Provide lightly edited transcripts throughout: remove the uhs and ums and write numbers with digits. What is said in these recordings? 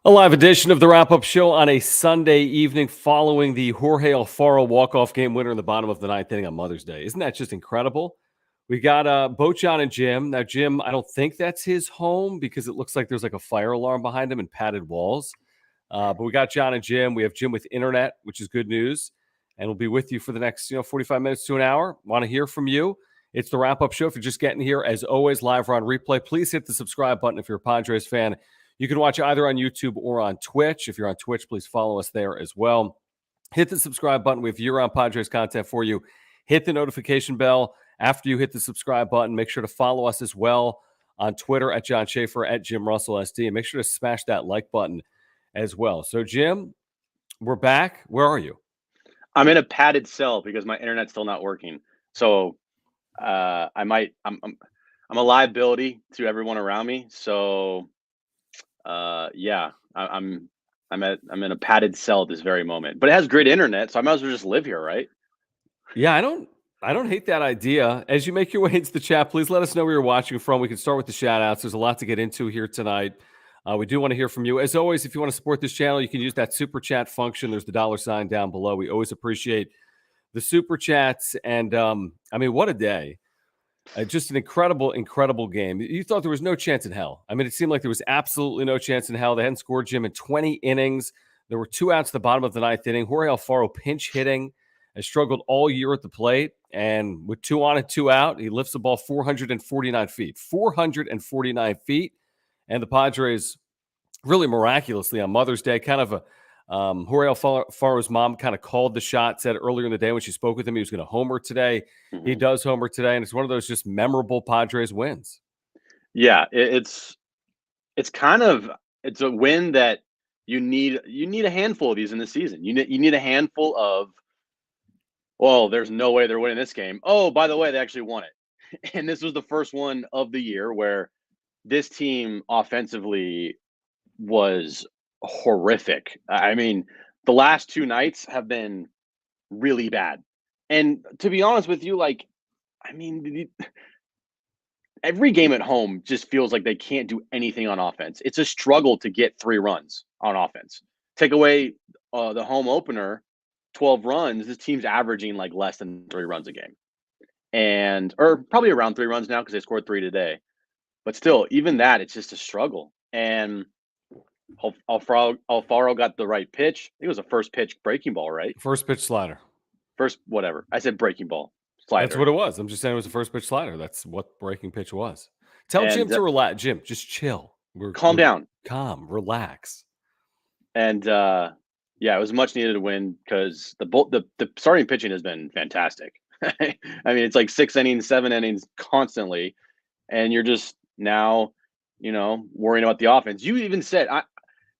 A live edition of the wrap-up show on a Sunday evening following the Jorge Alfaro walk-off game winner in the bottom of the ninth inning on Mother's Day. Isn't that just incredible? We got both John and Jim. Now, Jim, I don't think that's his home because it looks like there's like a fire alarm behind him and padded walls. But we got John and Jim. We have Jim with internet, which is good news. And we'll be with you for the next 45 minutes to an hour. Want to hear from you. It's the wrap-up show. If you're just getting here, as always, live or on replay, please hit the subscribe button if you're a Padres fan. You can watch either on YouTube or on Twitch. If you're on Twitch, please follow us there as well. Hit the subscribe button. We have year-round Padres content for you. Hit the notification bell. After you hit the subscribe button, make sure to follow us as well on Twitter at John Schaefer, at Jim Russell SD, and make sure to smash that like button as well. So, Jim, we're back. Where are you? I'm in a padded cell because my internet's still not working. So I'm a liability to everyone around me. So yeah, I'm in a padded cell at this very moment. But it has great internet, so I might as well just live here, right? Yeah, I don't hate that idea. As you make your way into the chat, please let us know where you're watching from. We can start with the shout-outs. There's a lot to get into here tonight. We do want to hear from you. As always, if you want to support this channel, you can use that super chat function. There's the $ down below. We always appreciate the super chats. And, I mean, what a day. Just an incredible, incredible game. You thought there was no chance in hell. I mean, it seemed like there was absolutely no chance in hell. They hadn't scored, Jim, in 20 innings. There were 2 outs at the bottom of the ninth inning. Jorge Alfaro pinch hitting, has struggled all year at the plate. And with 2 on and 2 out, he lifts the ball 449 feet. 449 feet. And the Padres really miraculously on Mother's Day, kind of a Jorge Alfaro's mom kind of called the shot, said earlier in the day when she spoke with him he was going to homer today. Mm-hmm. He does homer today, and it's one of those just memorable Padres wins. Yeah, it's a win that you need a handful of these in the season. You need a handful of, well, there's no way they're winning this game. Oh, by the way, they actually won it. And this was the first one of the year where this team offensively was horrific. I mean, the last 2 nights have been really bad. And to be honest with you, like, I mean, every game at home just feels like they can't do anything on offense. It's a struggle to get 3 runs on offense. Take away the home opener, 12 runs, this team's averaging like less than 3 runs a game. Or probably around 3 runs now because they scored 3 today. But still, even that, it's just a struggle. And Alfaro got the right pitch. I think it was a first pitch breaking ball, right? First pitch slider. First, whatever. I said breaking ball. Slider. That's what it was. I'm just saying it was a first pitch slider. That's what breaking pitch was. Tell Jim to relax. Jim, just chill. Calm down. Calm. Relax. And yeah, it was a much needed win because the starting pitching has been fantastic. I mean, it's like 6 innings, 7 innings constantly, and you're just now, worrying about the offense. You even said,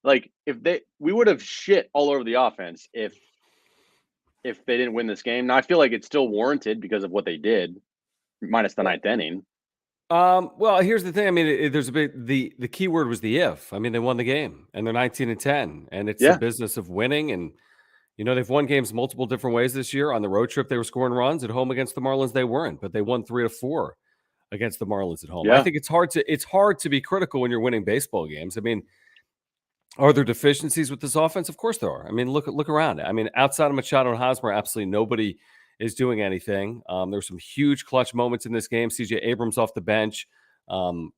we would have shit all over the offense if they didn't win this game. Now I feel like it's still warranted because of what they did, minus the 9th inning. Well, here's the thing. I mean, there's a bit the key word was the if. I mean, they won the game and they're 19-10, and it's the business of winning. And they've won games multiple different ways this year. On the road trip, they were scoring runs. At home against the Marlins, they weren't, but they won 3-4 against the Marlins at home. Yeah. I think it's hard to be critical when you're winning baseball games. I mean, are there deficiencies with this offense? Of course there are. I mean, look around. I mean, outside of Machado and Hosmer, absolutely nobody is doing anything. There's some huge clutch moments in this game. CJ Abrams off the bench,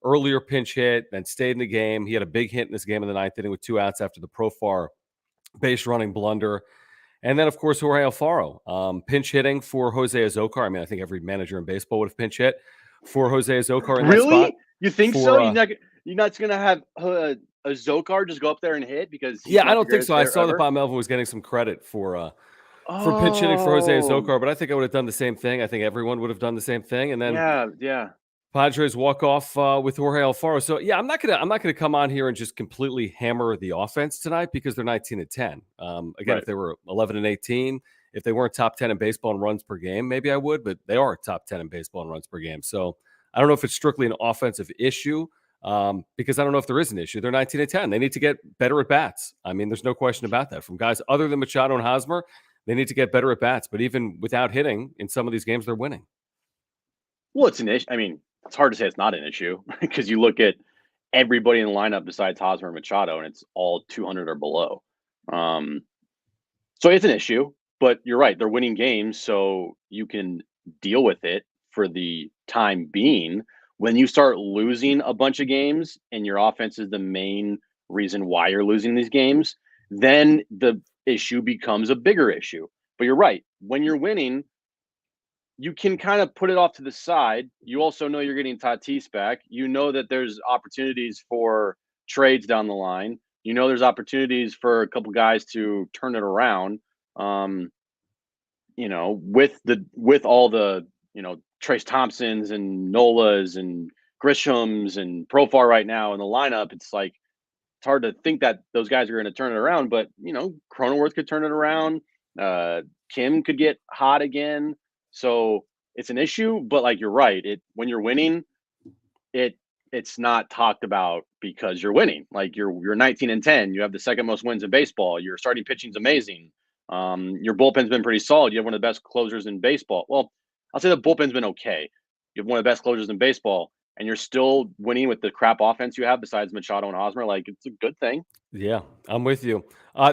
earlier pinch hit, then stayed in the game. He had a big hit in this game in the 9th inning with 2 outs after the Profar base running blunder. And then, of course, Jorge Alfaro, pinch hitting for Jose Azocar. I mean, I think every manager in baseball would have pinch hit for Jose Azocar in that spot. Really? You think so? You're not going to have Azocar just go up there and hit? Because I don't think so. I saw that Bob Melvin was getting some credit for pinch hitting for Jose Azocar, but I think I would have done the same thing. I think everyone would have done the same thing. And then Padres walk off with Jorge Alfaro. So I'm not gonna come on here and just completely hammer the offense tonight because they're 19-10. Again, right. If they were 11-18, if they weren't top 10 in baseball in runs per game, maybe I would, but they are top 10 in baseball in runs per game. So I don't know if it's strictly an offensive issue because I don't know if there is an issue. They're 19-10. They need to get better at bats. I mean, there's no question about that. From guys other than Machado and Hosmer, they need to get better at bats. But even without hitting, in some of these games, they're winning. Well, it's an issue. I mean, it's hard to say it's not an issue because you look at everybody in the lineup besides Hosmer and Machado, and it's all 200 or below. So it's an issue, but you're right. They're winning games, so you can deal with it for the time being. When you start losing a bunch of games and your offense is the main reason why you're losing these games, then the issue becomes a bigger issue. But you're right. When you're winning, you can kind of put it off to the side. You also know you're getting Tatis back. You know that there's opportunities for trades down the line. You know there's opportunities for a couple guys to turn it around. With all the Trace Thompsons and Nolas and Grisham's and Profar right now in the lineup, it's like it's hard to think that those guys are going to turn it around. But Cronenworth could turn it around. Kim could get hot again. So it's an issue, but like you're right. When you're winning, it's not talked about because you're winning. Like you're 19-10. You have the second most wins in baseball. Your starting pitching's amazing. Your bullpen's been pretty solid. You have one of the best closers in baseball. Well, I'll say the bullpen's been okay. You have one of the best closers in baseball, and you're still winning with the crap offense you have besides Machado and Hosmer. Like it's a good thing. Yeah, I'm with you.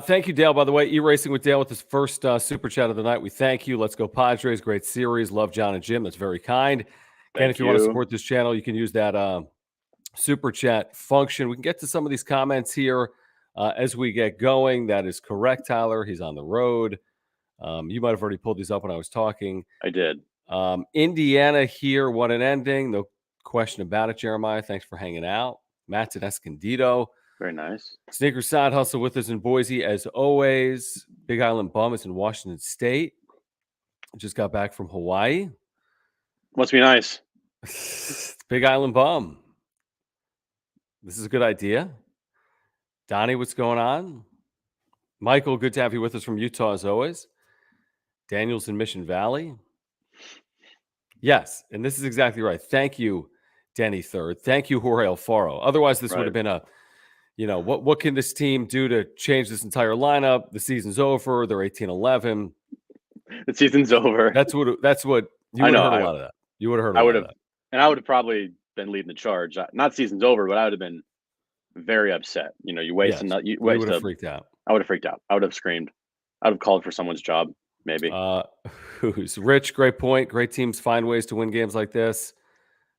Thank you, Dale. By the way, E-Racing with Dale with his first super chat of the night. We thank you. Let's go Padres. Great series. Love John and Jim. That's very kind. And if you want to support this channel, you can use that super chat function. We can get to some of these comments here as we get going. That is correct, Tyler. He's on the road. You might have already pulled these up when I was talking. I did. Indiana here. What an ending. No question about it, Jeremiah. Thanks for hanging out. Matt's at Escondido. Very nice. Sneaker Side Hustle with us in Boise as always. Big Island Bum is in Washington State. Just got back from Hawaii. Must be nice. Big Island Bum. This is a good idea. Donnie, what's going on? Michael, good to have you with us from Utah as always. Daniel's in Mission Valley. Yes, and this is exactly right. Thank you, Denny Third. Thank you, Jorge Alfaro. Otherwise, this would have been a what can this team do to change this entire lineup? The season's over. They're 18-11. The season's over. That's what you would have heard a lot of that. You would have heard a lot of that. And I would have probably been leading the charge. Not season's over, but I would have been very upset. You waste you would have freaked out. I would have freaked out. I would have screamed. I would have called for someone's job, maybe. Who's Rich? Great point. Great teams find ways to win games like this.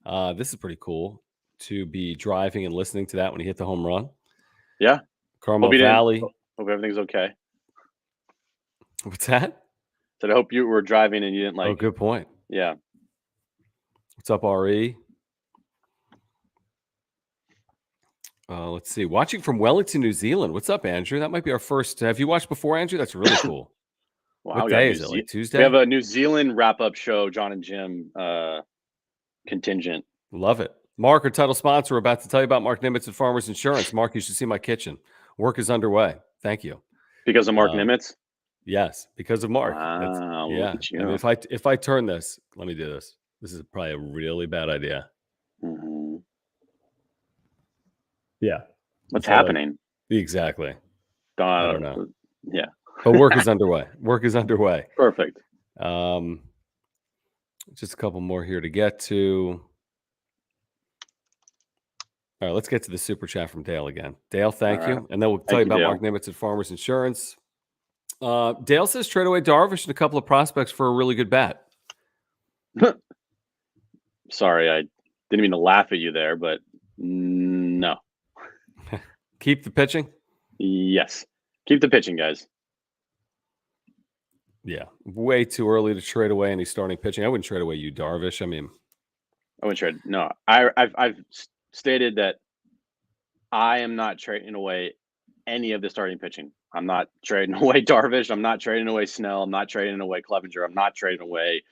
This is pretty cool to be driving and listening to that when you hit the home run. Yeah. Carmel Valley. Hope everything's okay. What's that? I hope you were driving and you didn't Oh, good point. Yeah. What's up, RE? Let's see. Watching from Wellington, New Zealand. What's up, Andrew? That might be our first. Have you watched before, Andrew? That's really cool. Wow, what day is it? Like Tuesday? We have a New Zealand wrap-up show, John and Jim contingent. Love it. Mark, our title sponsor, we're about to tell you about Mark Nimitz at Farmers Insurance. Mark, you should see my kitchen. Work is underway. Thank you. Because of Mark Nimitz? Yes, because of Mark. Wow. Yeah. I mean, if I turn this, let me do this. This is probably a really bad idea. Mm-hmm. Yeah. What's happening? Exactly. I don't know. Yeah. But work is underway. Work is underway. Perfect. Just a couple more here to get to. All right, let's get to the super chat from Dale again. Dale, thank you. And then we'll tell you about Mark Nimitz at Farmers Insurance. Dale says trade away Darvish and a couple of prospects for a really good bat. Sorry, I didn't mean to laugh at you there, but no. Keep the pitching? Yes. Keep the pitching, guys. Yeah. Way too early to trade away any starting pitching. I wouldn't trade away you, Darvish. I mean, I wouldn't trade. No, I've stated that I am not trading away any of the starting pitching. I'm not trading away Darvish. I'm not trading away Snell. I'm not trading away Clevenger. I'm not trading away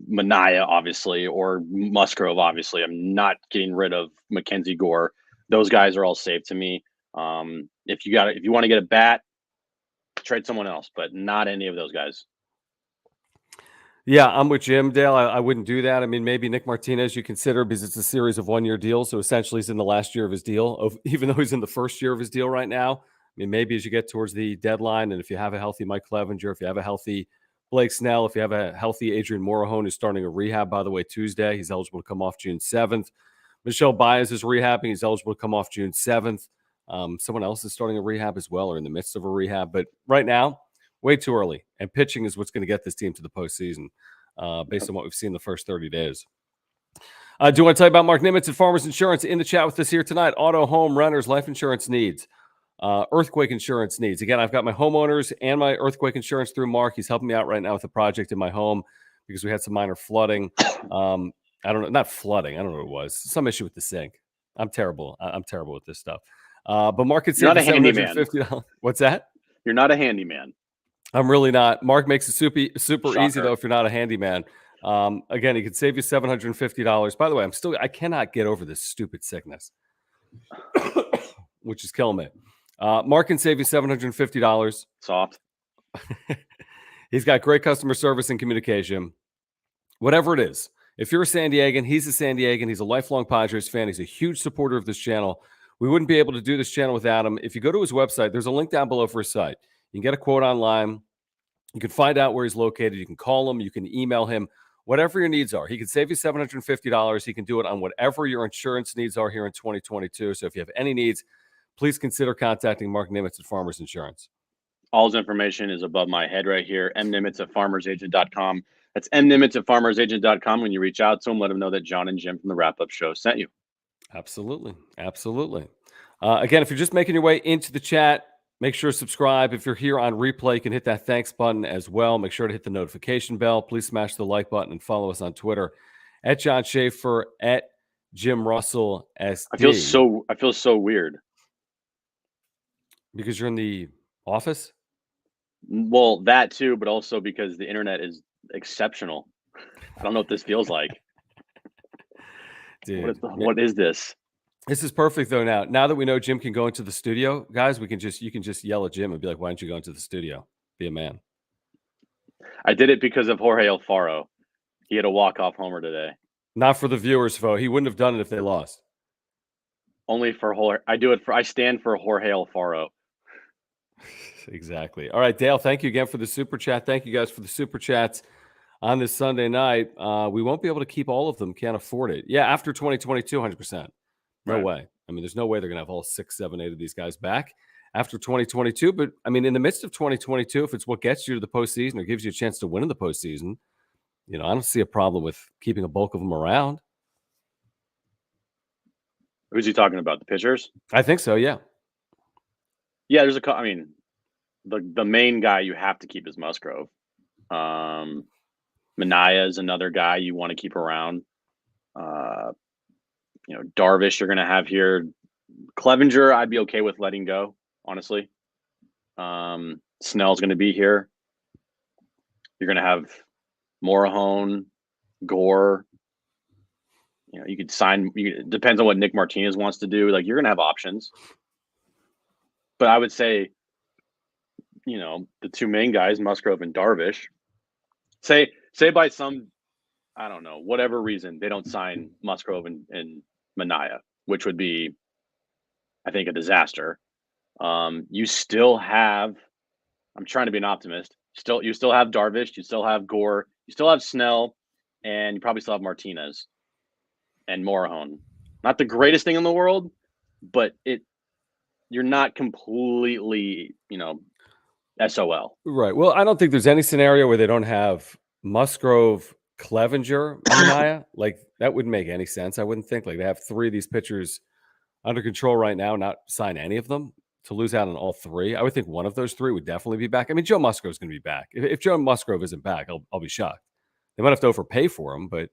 Mania, obviously, or Musgrove, obviously. I'm not getting rid of Mackenzie Gore. Those guys are all safe to me. If you want to get a bat, trade someone else, but not any of those guys. Yeah, I'm with Jim, Dale. I wouldn't do that. I mean, maybe Nick Martinez you consider because it's a series of one-year deals. So essentially he's in the last year of his deal, even though he's in the first year of his deal right now. I mean, maybe as you get towards the deadline and if you have a healthy Mike Clevenger, if you have a healthy Blake Snell, if you have a healthy Adrian Morejon who's starting a rehab, by the way, Tuesday, he's eligible to come off June 7th. Michelle Baez is rehabbing. He's eligible to come off June 7th. Someone else is starting a rehab as well, or in the midst of a rehab. But right now, way too early. And pitching is what's going to get this team to the postseason based on what we've seen the first 30 days. I do want to tell you about Mark Nimitz at Farmers Insurance in the chat with us here tonight. Auto, home, renters, life insurance needs, earthquake insurance needs. Again, I've got my homeowners and my earthquake insurance through Mark. He's helping me out right now with a project in my home because we had some minor flooding. I don't know, not flooding. I don't know what it was. Some issue with the sink. I'm terrible. I'm terrible with this stuff. But Mark could save $750. What's that? You're not a handyman. I'm really not. Mark makes it super easy, though, if you're not a handyman. Again, he could save you $750. By the way, I cannot get over this stupid sickness, which is killing me. Mark can save you $750. Soft. He's got great customer service and communication. Whatever it is. If you're a San Diegan, he's a San Diegan. He's a lifelong Padres fan. He's a huge supporter of this channel. We wouldn't be able to do this channel without him. If you go to his website, there's a link down below for his site. You can get a quote online. You can find out where he's located. You can call him. You can email him. Whatever your needs are. He can save you $750. He can do it on whatever your insurance needs are here in 2022. So if you have any needs, please consider contacting Mark Nimitz at Farmers Insurance. All his information is above my head right here. mnimitz@farmersagent.com. That's mnimitz@farmersagent.com. When you reach out to him, let him know that John and Jim from the Wrap Up Show sent you. Absolutely. Absolutely. Again, if you're just making your way into the chat, make sure to subscribe. If you're here on replay, you can hit that thanks button as well. Make sure to hit the notification bell. Please smash the like button and follow us on Twitter at John Schaefer, at Jim Russell SD. I feel so weird. Because you're in the office? Well, that too, but also because the internet is exceptional. I don't know what this feels like. Dude, what is this? This is perfect though. Now that we know Jim can go into the studio, guys, you can just yell at Jim and be like, "Why don't you go into the studio? Be a man." I did it because of Jorge Alfaro. He had a walk-off homer today. Not for the viewers, Fo. He wouldn't have done it if they lost. Only for Jorge. I stand for Jorge Alfaro. Exactly. All right, Dale, thank you again for the super chat. Thank you guys for the super chats on this Sunday night. We won't be able to keep all of them. Can't afford it. Yeah, after 2022, 100%. No way. I mean, there's no way they're going to have all 6, 7, 8 of these guys back after 2022. But, I mean, in the midst of 2022, if it's what gets you to the postseason or gives you a chance to win in the postseason, I don't see a problem with keeping a bulk of them around. Who's he talking about? The pitchers? I think so, yeah. Yeah, the main guy you have to keep is Musgrove. Manny is another guy you want to keep around. Darvish you're going to have here. Clevenger, I'd be okay with letting go, honestly. Snell's going to be here. You're going to have Morahone, Gore. You could sign. It depends on what Nick Martinez wants to do. Like, you're going to have options. But I would say, the two main guys, Musgrove and Darvish, say by some, I don't know, whatever reason, they don't sign Musgrove and Manaya, which would be, I think, a disaster. You still have, I'm trying to be an optimist. You still have Darvish, you still have Gore, you still have Snell, and you probably still have Martinez and Morahone. Not the greatest thing in the world, but you're not completely, SOL. Right. Well, I don't think there's any scenario where they don't have Musgrove, Clevenger, Manaya. Like, that wouldn't make any sense. I wouldn't think. Like, they have 3 of these pitchers under control right now, not sign any of them to lose out on all 3. I would think one of those 3 would definitely be back. I mean, Joe Musgrove's going to be back. If Joe Musgrove isn't back, I'll be shocked. They might have to overpay for him, but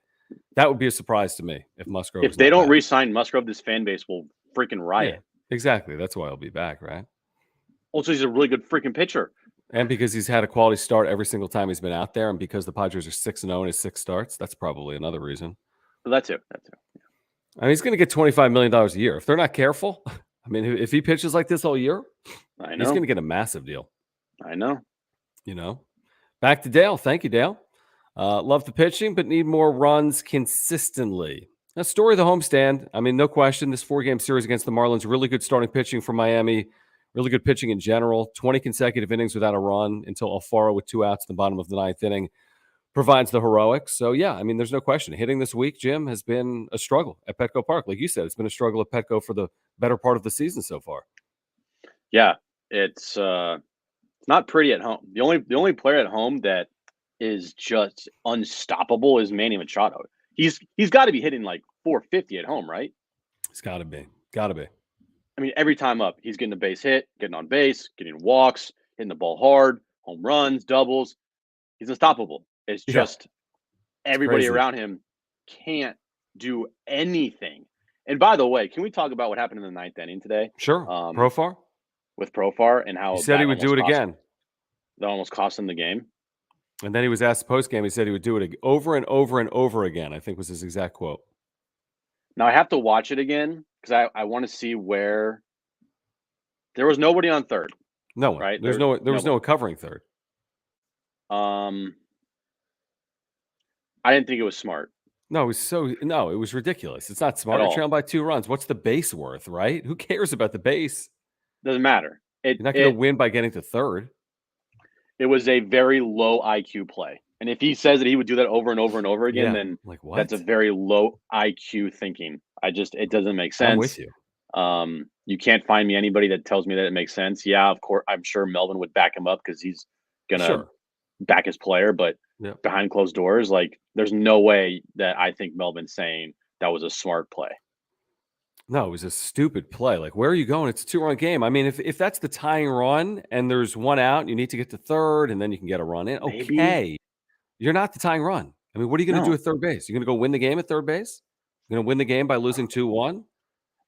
that would be a surprise to me if Musgrove. If they don't re-sign Musgrove, this fan base will freaking riot. Yeah, exactly. That's why he'll be back, right? Also, he's a really good freaking pitcher. And because he's had a quality start every single time he's been out there, and because the Padres are 6-0 in his 6 starts, that's probably another reason. But that's it. I mean, he's going to get $25 million a year. If they're not careful, I mean, if he pitches like this all year, he's going to get a massive deal. I know. Back to Dale. Thank you, Dale. Love the pitching, but need more runs consistently. Now, story of the homestand. I mean, no question, this 4-game series against the Marlins, really good starting pitching for Miami. Really good pitching in general. 20 consecutive innings without a run until Alfaro with 2 outs in the bottom of the 9th inning. provides the heroics. So, yeah, I mean, there's no question. Hitting this week, Jim, has been a struggle at Petco Park. Like you said, it's been a struggle at Petco for the better part of the season so far. Yeah, it's not pretty at home. The only player at home that is just unstoppable is Manny Machado. He's got to be hitting like 450 at home, right? It's got to be. Got to be. I mean, every time up, he's getting a base hit, getting on base, getting walks, hitting the ball hard, home runs, doubles. He's unstoppable. It's just everybody crazy around him can't do anything. And by the way, can we talk about what happened in the ninth inning today? Sure. Profar? With Profar and how he said he would do it again. That almost cost him the game. And then he was asked post-game, he said he would do it over and over and over again, I think was his exact quote. Now, I have to watch it again because I want to see where there was nobody on third. No one. Right? There was no covering third. I didn't think it was smart. No, it was ridiculous. It's not smart. You're trailing by 2 runs. What's the base worth, right? Who cares about the base? Doesn't matter. You're not going to win by getting to third. It was a very low IQ play. And if he says that he would do that over and over and over again, then like what? That's a very low IQ thinking. it doesn't make sense. I'm with you. You can't find me anybody that tells me that it makes sense. Yeah, of course, I'm sure Melvin would back him up because he's going to back his player. But behind closed doors, like there's no way that I think Melvin's saying that was a smart play. No, it was a stupid play. Like, where are you going? It's a 2-run game. I mean, if that's the tying run and there's one out, and you need to get to third, and then you can get a run in. Okay, maybe. You're not the tying run. I mean, what are you going to do at third base? You're going to go win the game at third base? You're going to win the game by losing 2-1? It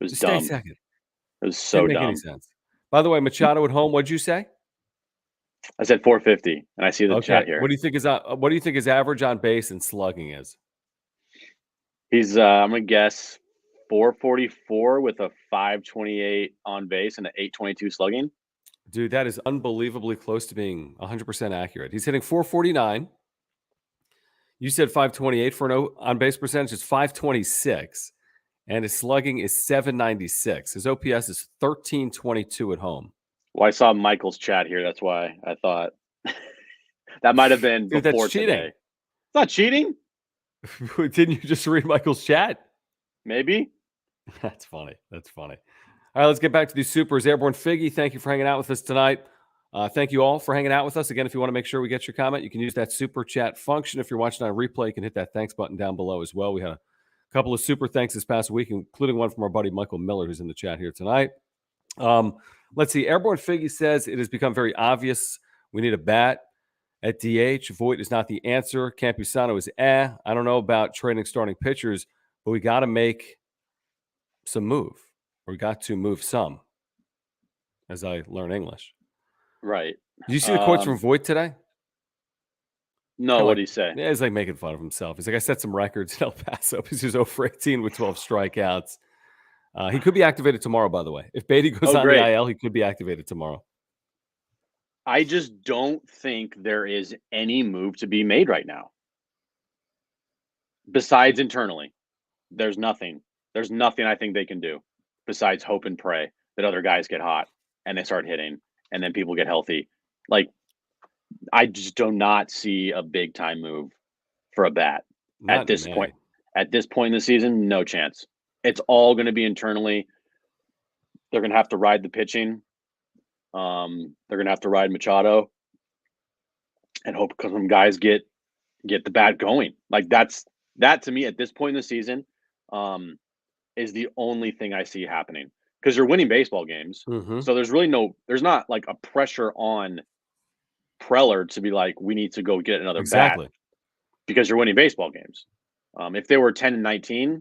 was Just dumb. Stay second. It was so Didn't make dumb. any sense. By the way, Machado at home. What'd you say? I said 450, and I see the chat here. What do you think his average on base and slugging is? He's I'm gonna guess 444 with a 528 on base and an 822 slugging. Dude, that is unbelievably close to being 100% accurate. He's hitting 449. You said 528 for an on base percentage. It's 526, and his slugging is 796. His OPS is 1322 at home. Well, I saw Michael's chat here. That's why I thought that might have been before that's cheating. Today. It's not cheating. Didn't you just read Michael's chat? Maybe. That's funny. All right, let's get back to these supers. Airborne Figgy, thank you for hanging out with us tonight. Thank you all for hanging out with us. Again, if you want to make sure we get your comment, you can use that super chat function. If you're watching on replay, you can hit that thanks button down below as well. We had a couple of super thanks this past week, including one from our buddy Michael Miller, who's in the chat here tonight. Let's see. Airborne Figgy says it has become very obvious we need a bat at DH. Voit is not the answer. Campusano is I don't know about trading starting pitchers, but we got to make some move. We got to move some, as I learn English. Right. Did you see the quotes from Voit today? No, what did he say? Yeah, he's like making fun of himself. He's like, I set some records in El Paso. He's 0 for 18 with 12 strikeouts. He could be activated tomorrow, by the way. If Beatty goes on the IL, he could be activated tomorrow. I just don't think there is any move to be made right now. Besides internally, there's nothing. There's nothing I think they can do besides hope and pray that other guys get hot and they start hitting and then people get healthy. Like, I just do not see a big time move for a bat at this point. At this point in the season, no chance. It's all going to be internally. They're going to have to ride the pitching. They're going to have to ride Machado and hope some guys get the bat going. Like that to me at this point in the season is the only thing I see happening because you're winning baseball games. Mm-hmm. So there's not like a pressure on Preller to be like, we need to go get another bat because you're winning baseball games. If they were 10-19,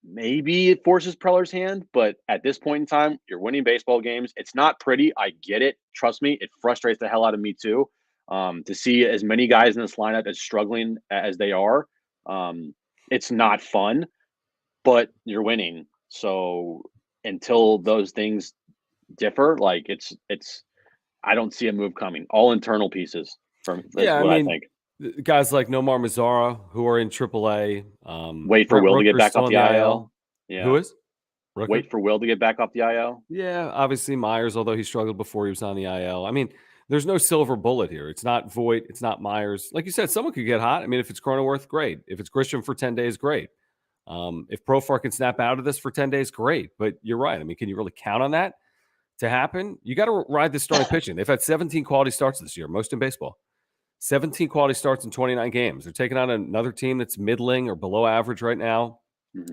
maybe it forces Preller's hand, but at this point in time, you're winning baseball games. It's not pretty. I get it. Trust me, it frustrates the hell out of me too. To see as many guys in this lineup as struggling as they are, it's not fun, but you're winning. So until those things differ, like it's I don't see a move coming. All internal pieces from I think. Guys like Nomar Mazara, who are in AAA. Wait for Will to get back off the IL. Yeah. Who is? Wait for Will to get back off the IL. Yeah, obviously Myers, although he struggled before he was on the IL. I mean, there's no silver bullet here. It's not Voit. It's not Myers. Like you said, someone could get hot. I mean, if it's Cronenworth, great. If it's Grisham for 10 days, great. If Profar can snap out of this for 10 days, great. But you're right. I mean, can you really count on that to happen? You got to ride this starting pitching. They've had 17 quality starts this year, most in baseball. 17 quality starts in 29 games. They're taking on another team that's middling or below average right now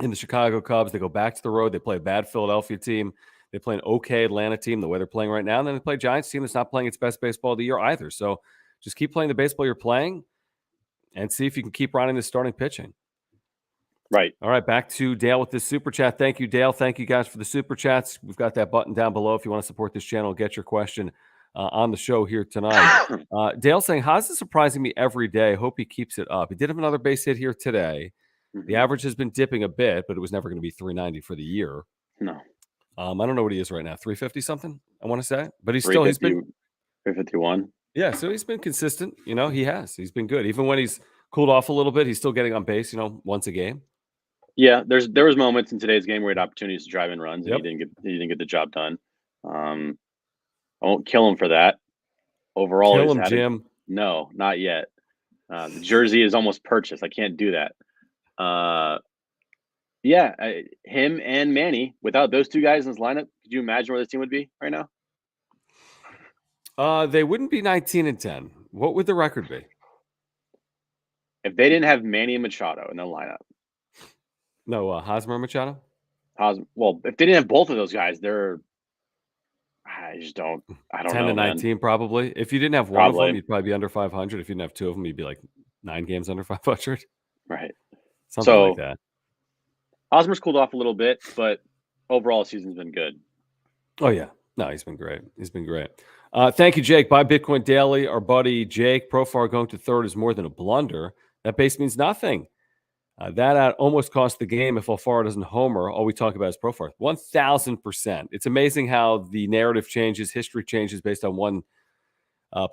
in the Chicago Cubs. They go back to the road. They play a bad Philadelphia team. They play an okay Atlanta team, the way they're playing right now. And then they play a Giants team that's not playing its best baseball of the year either. So just keep playing the baseball you're playing and see if you can keep riding this starting pitching. Right. All right, back to Dale with this super chat. Thank you, Dale. Thank you guys for the super chats. We've got that button down below if you want to support this channel. Get your question on the show here tonight. Dale saying, Haas is surprising me every day. Hope he keeps it up. He did have another base hit here today. The average has been dipping a bit, but it was never going to be 390 for the year. No. I don't know what he is right now. 350 something, I want to say. But he's been 351. Yeah, so he's been consistent. He has. He's been good. Even when he's cooled off a little bit, he's still getting on base, once a game. Yeah, there was moments in today's game where he had opportunities to drive in runs and he didn't get the job done. I won't kill him for that. Overall, kill him, Jim. No, not yet. The jersey is almost purchased. I can't do that. Him and Manny. Without those two guys in this lineup, could you imagine where this team would be right now? They wouldn't be 19-10. What would the record be if they didn't have Manny and Machado in the lineup? No, Hosmer Machado? Well, if they didn't have both of those guys, I don't 10 know. 10-19, man. Probably. If you didn't have one of them, you'd probably be under 500. If you didn't have two of them, you'd be like 9 games under 500. Right. Something like that. Hosmer's cooled off a little bit, but overall, the season's been good. Oh, yeah. No, he's been great. Thank you, Jake. Buy Bitcoin Daily. Our buddy Jake, Profar going to third is more than a blunder. That base means nothing. That almost cost the game if Alfaro doesn't homer. All we talk about is Profar. 1,000%. It's amazing how the narrative changes, history changes based on one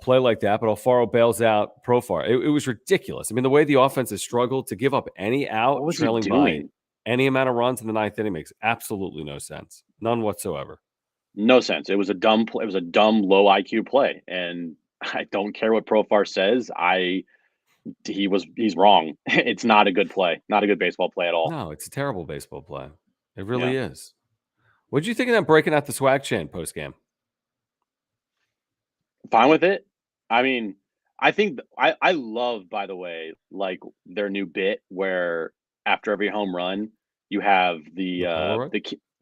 play like that. But Alfaro bails out Profar. It was ridiculous. I mean, the way the offense has struggled to give up any out, trailing by any amount of runs in the ninth inning makes absolutely no sense. None whatsoever. No sense. It was a dumb play. It was a dumb, low IQ play, and I don't care what Profar says. He's wrong. It's not a good play. Not a good baseball play at all. No, it's a terrible baseball play. It really is. What did you think of them breaking out the swag chain post game? Fine with it. I mean, I think I love, by the way, like their new bit where after every home run you have the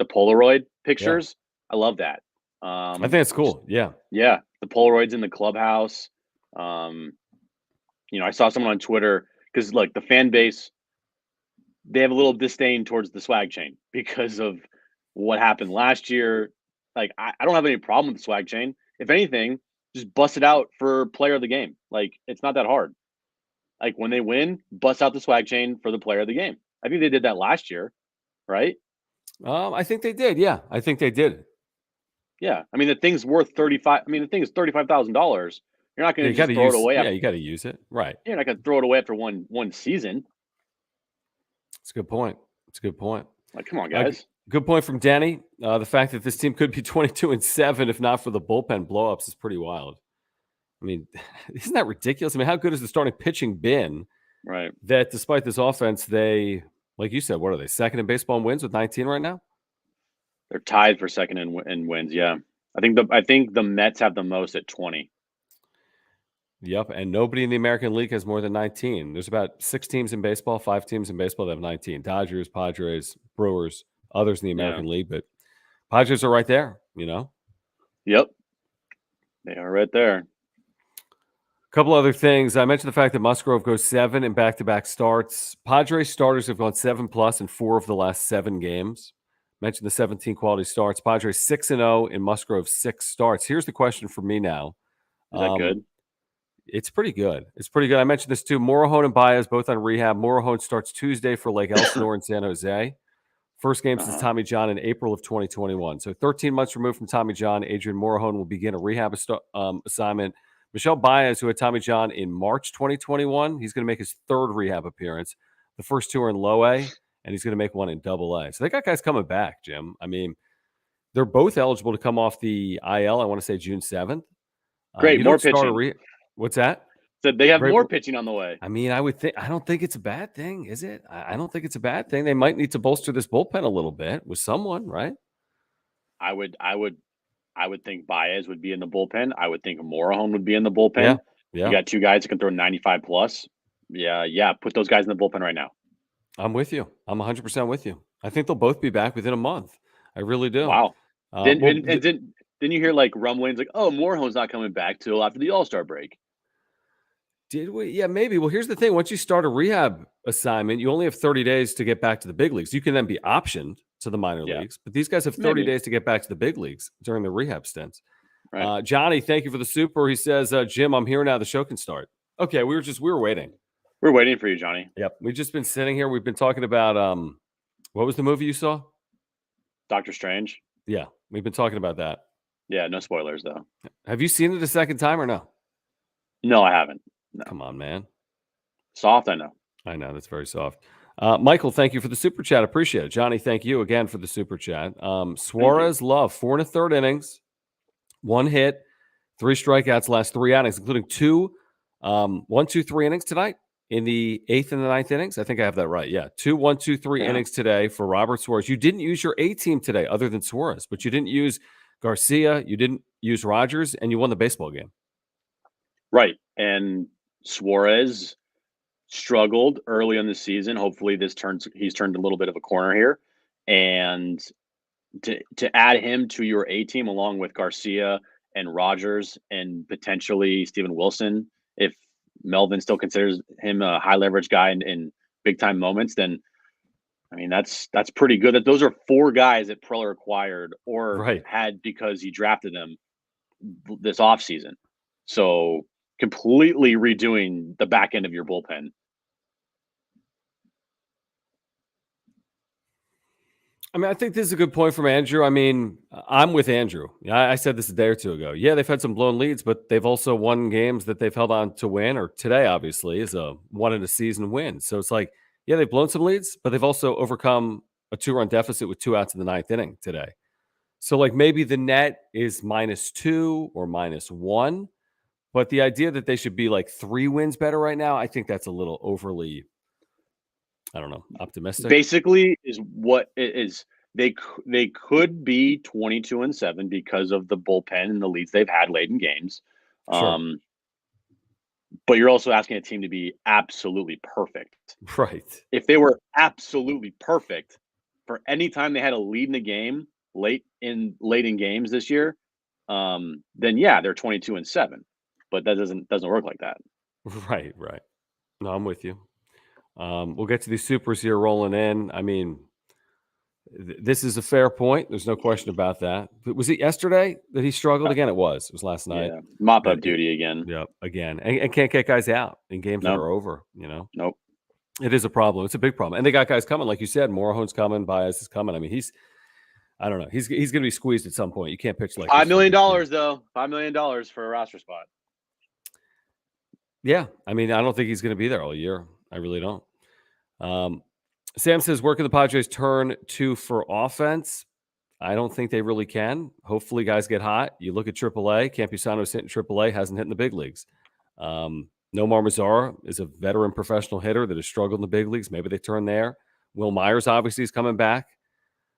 Polaroid pictures. Yeah. I love that. I think it's cool. Yeah. Yeah. The Polaroids in the clubhouse. I saw someone on Twitter because like the fan base, they have a little disdain towards the swag chain because of what happened last year. Like I don't have any problem with the swag chain. If anything, just bust it out for player of the game. Like it's not that hard. Like when they win, bust out the swag chain for the player of the game. I think they did that last year, right? I think they did. Yeah, I think they did. Yeah, I mean the thing's worth $35,000. I mean the thing is $35,000. You're not going to just throw it away. Yeah, you got to use it, right? You're not going to throw it away after one season. It's a good point. Like, come on, guys. Good point from Danny. The fact that this team could be 22-7 if not for the bullpen blowups is pretty wild. I mean, isn't that ridiculous? I mean, how good has the starting pitching been? Right. That despite this offense, they, like you said, what are they? Second in baseball in wins with 19 right now? They're tied for second in wins. Yeah, I think the Mets have the most at 20. Yep, and nobody in the American League has more than 19. There's about 6 teams in baseball, 5 teams in baseball that have 19. Dodgers, Padres, Brewers, others in the American League, but Padres are right there, Yep, they are right there. A couple other things. I mentioned the fact that Musgrove goes 7 in back-to-back starts. Padres starters have gone 7+ in 4 of the last 7 games. Mentioned the 17 quality starts. Padres 6-0 in Musgrove's 6 starts. Here's the question for me now. Is that good? It's pretty good. I mentioned this too. Morejon and Baez both on rehab. Morejon starts Tuesday for Lake Elsinore in San Jose. First game since Tommy John in April of 2021. So 13 months removed from Tommy John, Adrian Morejon will begin a rehab assignment. Michel Baez, who had Tommy John in March 2021, he's going to make his 3rd rehab appearance. The first 2 are in low A, and he's going to make 1 in double A. So they got guys coming back, Jim. I mean, they're both eligible to come off the IL, I want to say June 7th. Great, You more don't start pitching. What's that? Said they have Great. more pitching on the way. I mean, I don't think it's a bad thing, is it? I don't think it's a bad thing. They might need to bolster this bullpen a little bit with someone, right? I would think Baez would be in the bullpen. I would think Morejon would be in the Yeah. bullpen. Yeah. You got two guys that can throw 95 plus. Yeah. Put those guys in the bullpen right now. I'm with you. I'm 100% with you. I think they'll both be back within a month. I really do. Wow. Well, Didn't you hear like rumblings like, oh, Morejon's not coming back till after the All-Star break? did we? Yeah, maybe. Well, here's the thing. Once you start a rehab assignment, you only have 30 days to get back to the big leagues. You can then be optioned to the minor leagues, but these guys have 30 Maybe. days to get back to the big leagues during the rehab stints. Right. Johnny, thank you for the super. He says, Jim, I'm here now. The show can start. Okay, we were waiting. We're waiting for you, Johnny. Yep. We've just been sitting here. We've been talking about what was the movie you saw? Doctor Strange. Yeah, we've been talking about that. Yeah, no spoilers though. Have you seen it a second time or no? No, I haven't. No. Come on, man. Soft, I know. I know, that's very soft. Michael, thank you for the super chat. Appreciate it. Johnny, thank you again for the super chat. Suarez love 4 1/3 innings, 1 hit, 3 strikeouts last 3 outings, including 2 1, 2, 3 innings tonight in the 8th and the 9th innings. I think I have that right. Yeah. 2 1, 2, 3 innings today for Robert Suarez. You didn't use your A team today other than Suarez, but you didn't use Garcia, you didn't use Rogers, and you won the baseball game. Right. And Suarez struggled early in the season. Hopefully he's turned a little bit of a corner here. And to add him to your A team along with Garcia and Rogers and potentially Steven Wilson, if Melvin still considers him a high leverage guy in big time moments, then I mean that's pretty good. That those are 4 guys that Preller acquired or had because he drafted them this offseason. So completely redoing the back end of your bullpen. I mean, I think this is a good point from Andrew. I mean, I'm with Andrew. I said this a day or two ago. Yeah, they've had some blown leads, but they've also won games that they've held on to win, or today, obviously, is a one-in-a-season win. So it's like, yeah, they've blown some leads, but they've also overcome a 2-run deficit with 2 outs in the 9th inning today. So, like, maybe the net is -2 or -1, but the idea that they should be like 3 wins better right now, I think that's a little overly, I don't know, optimistic. Basically, is what it is. They could be 22-7 because of the bullpen and the leads they've had late in games. Sure. But you're also asking a team to be absolutely perfect. Right. If they were absolutely perfect for any time they had a lead in the game late in games this year, then yeah, they're 22-7. But that doesn't work like that. Right. No, I'm with you. We'll get to these supers here rolling in. I mean, this is a fair point. There's no question about that. But was it yesterday that he struggled again? It was last night. Yeah. Mop up duty again. Yep, again. And can't get guys out in games that are over, you know? Nope. It is a problem. It's a big problem. And they got guys coming. Like you said, Morejon's coming, Baez is coming. I mean, I don't know. He's going to be squeezed at some point. You can't pitch like $5 million, though. $5 million for a roster spot. Yeah. I mean, I don't think he's going to be there all year. I really don't. Sam says, where can the Padres turn to for offense? I don't think they really can. Hopefully, guys get hot. You look at AAA. Campusano's hitting AAA, hasn't hit in the big leagues. Nomar Mazara is a veteran professional hitter that has struggled in the big leagues. Maybe they turn there. Will Myers obviously is coming back.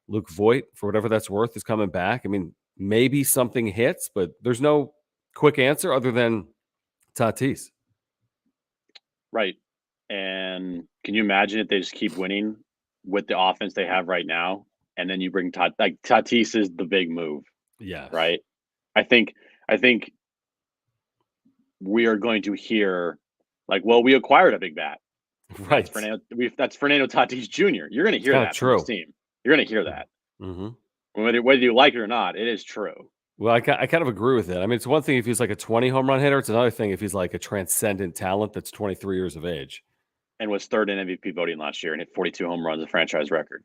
Luke Voigt, for whatever that's worth, is coming back. I mean, maybe something hits, but there's no quick answer other than Tatis. Right. And can you imagine if they just keep winning with the offense they have right now, and then you bring Tatis is the big move. Yeah. Right. I think we are going to hear like, well, we acquired a big bat. Right. That's Fernando Tatis Jr. You're going to hear that from this team. You're going to hear that. Mm-hmm. Whether you like it or not, it is true. Well, I kind of agree with it. I mean, it's one thing if he's like a 20 home run hitter. It's another thing if he's like a transcendent talent that's 23 years of age. And was third in MVP voting last year and hit 42 home runs, a franchise record.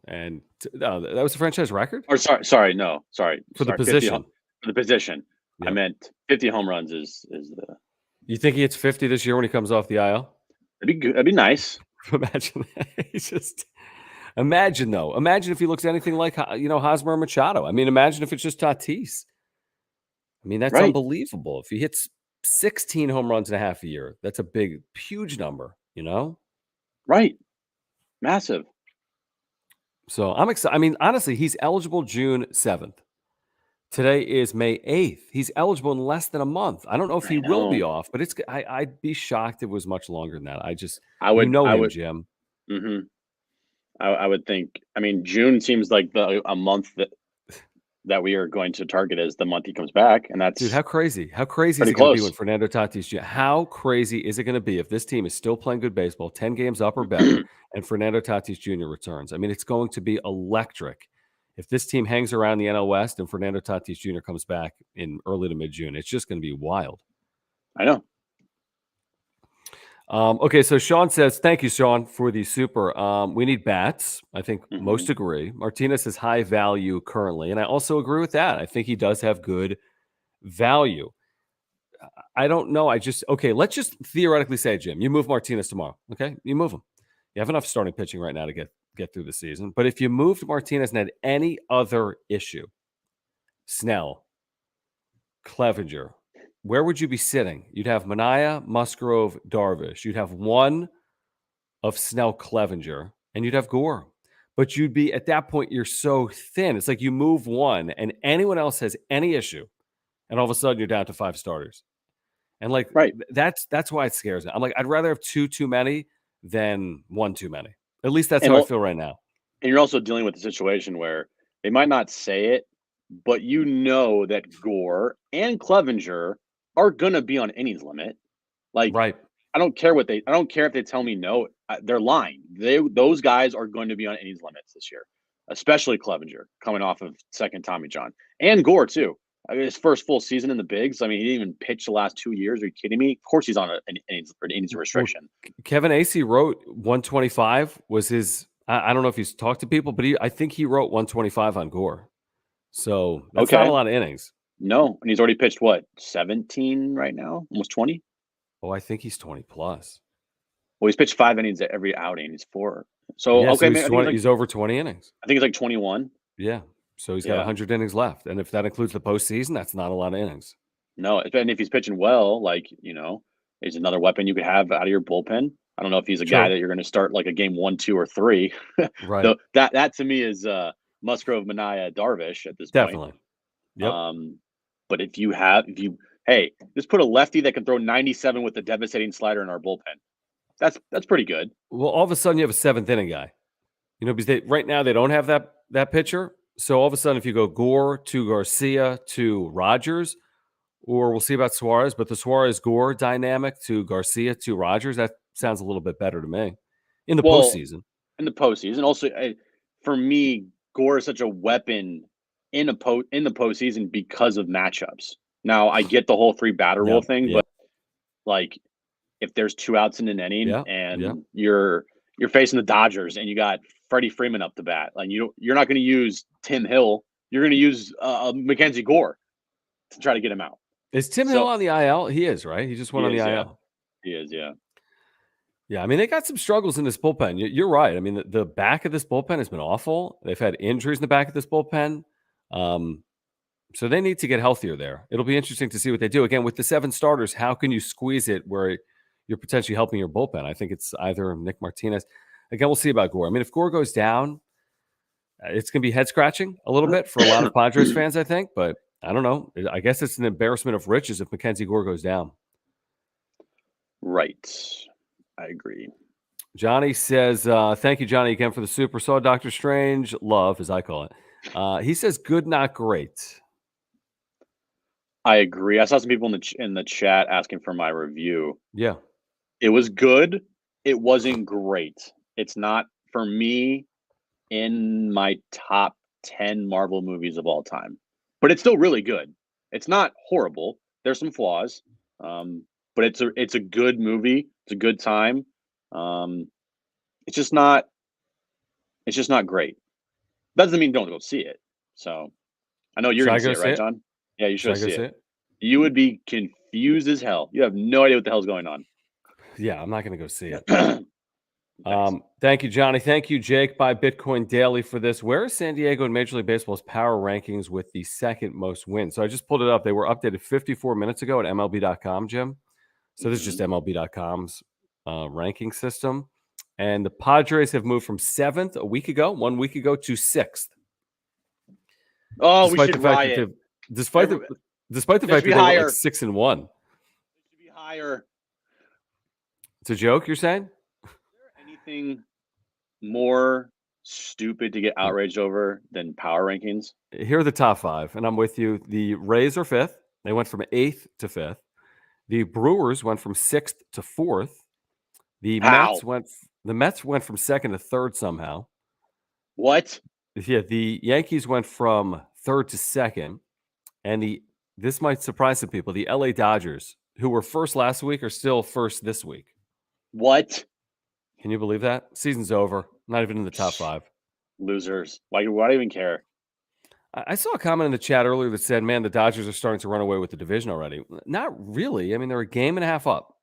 And no, that was a franchise record? Or sorry. For the position. For the position. Yep. I meant 50 home runs is the. You think he hits 50 this year when he comes off the IL? That'd be good. That'd be nice. Imagine that. Imagine if he looks anything like Hosmer or Machado. I mean, imagine if it's just Tatis. I mean, that's Right. unbelievable. If he hits 16 home runs in a half a year, that's a big, huge number, you know? Right. Massive. So I'm excited. I mean, honestly, he's eligible June 7th. Today is May 8th. He's eligible in less than a month. I don't know if I he will be know. off, but I'd be shocked if it was much longer than that. I You would. know I him, would. Jim. hmm I would think. I mean, June seems like a month that we are going to target as the month he comes back, and Dude, that's how crazy? How crazy is pretty it going to be when close. Fernando Tatis Jr. How crazy is it going to be if this team is still playing good baseball, 10 games up or better, and Fernando Tatis Jr. returns? I mean, it's going to be electric. If this team hangs around the NL West and Fernando Tatis Jr. comes back in early to mid June, it's just going to be wild. I know. Okay, so Sean says, thank you, Sean, for the super. We need bats. I think most agree. Martinez is high value currently, and I also agree with that. I think he does have good value. I don't know. Let's just theoretically say, Jim, you move Martinez tomorrow. Okay, you move him. You have enough starting pitching right now to get through the season. But if you moved Martinez and had any other issue, Snell, Clevenger, where would you be sitting? You'd have Mania, Musgrove, Darvish. You'd have one of Snell, Clevenger, and you'd have Gore. But you'd be at that point, you're so thin. It's like you move one and anyone else has any issue, and all of a sudden you're down to 5 starters. And like Right. that's why it scares me. I'm like, I'd rather have two too many than one too many. At least that's And how I feel right now. and you're also dealing with a situation where they might not say it, but you know that Gore and Clevenger are gonna be on innings limit. Like, Right. I don't care if they tell me no, they're lying. Those guys are going to be on innings limits this year, especially Clevenger coming off of second Tommy John and Gore too. I mean, his first full season in the bigs. I mean, he didn't even pitch the last 2 years. Are you kidding me? Of course, he's on an innings Well, restriction. Kevin Acee wrote 125 was his. I don't know if he's talked to people, but I think he wrote 125 on Gore. So that's not Okay, a lot of innings. no, and he's already pitched what 17 right now, almost 20. Oh, I think he's 20 plus. Well, he's pitched 5 innings at every outing. He's 4. So Yeah, okay, so man, he's over 20 innings. I think it's like 21. Yeah. So he's got Yeah. 100 innings left. And if that includes the postseason, that's not a lot of innings. No, and if he's pitching well, like, he's another weapon you could have out of your bullpen. I don't know if he's a guy True. that you're going to start like a game 1, 2, or 3. Right. Though that to me is Musgrove, Mania, Darvish at this Definitely. Yep. point. But if hey, just put a lefty that can throw 97 with a devastating slider in our bullpen. That's pretty good. Well, all of a sudden you have a 7th inning guy. Because right now they don't have that pitcher. So all of a sudden, if you go Gore to Garcia to Rogers, or we'll see about Suarez, but the Suarez-Gore dynamic to Garcia to Rogers, that sounds a little bit better to me in the Well, postseason. in the postseason, also for me, Gore is such a weapon in the postseason because of matchups. Now I get the whole 3 batter rule thing, but like if there's 2 outs in an inning and you're facing the Dodgers and you got Freddie Freeman up the bat, like you're not going to use Tim Hill. You're going to use Mackenzie Gore to try to get him out. Is Tim Hill on the IL? He is, right? He just went on the IL. He is, yeah. Yeah, I mean, they got some struggles in this bullpen. You're right. I mean, the back of this bullpen has been awful. They've had injuries in the back of this bullpen. So they need to get healthier there. It'll be interesting to see what they do. Again, with the 7 starters, how can you squeeze it where you're potentially helping your bullpen? I think it's either Nick Martinez. Again, we'll see about Gore. I mean, if Gore goes down, it's going to be head-scratching a little bit for a lot of Padres fans, I think. But I don't know. I guess it's an embarrassment of riches if Mackenzie Gore goes down. Right. I agree. Johnny says, thank you, Johnny, again for the super. Saw Dr. Strange, love, as I call it. He says, good, not great. I agree. I saw some people in the chat asking for my review. Yeah. It was good. It wasn't great. It's not, for me, in my top 10 Marvel movies of all time. But it's still really good. It's not horrible. There's some flaws. But it's a good movie. It's a good time. It's just not great. Doesn't mean don't go see it. So I know you're going to see it, right, John? Yeah, you should see it. You would be confused as hell. You have no idea what the hell's going on. Yeah, I'm not going to go see it. Thank you, Johnny. Thank you, Jake, by Bitcoin Daily for this. Where is San Diego in Major League Baseball's power rankings with the second most wins? So I just pulled it up. They were updated 54 minutes ago at MLB.com, Jim. So this is just MLB.com's ranking system. And the Padres have moved from 7th 1 week ago, to 6th. Oh, we should riot. Despite the fact that they went like 6-1. It should be higher. It's a joke, you're saying? Is there anything more stupid to get outraged over than power rankings? Here are the top 5, and I'm with you. The Rays are 5th. They went from 8th to 5th. The Brewers went from 6th to 4th. The Mets went from 2nd to 3rd somehow. What? Yeah, the Yankees went from 3rd to 2nd. And this might surprise some people. The LA Dodgers, who were 1st last week, are still 1st this week. What? Can you believe that? Season's over. Not even in the top 5. Losers. Why do you even care? I saw a comment in the chat earlier that said, man, the Dodgers are starting to run away with the division already. Not really. I mean, they're a game and a half up.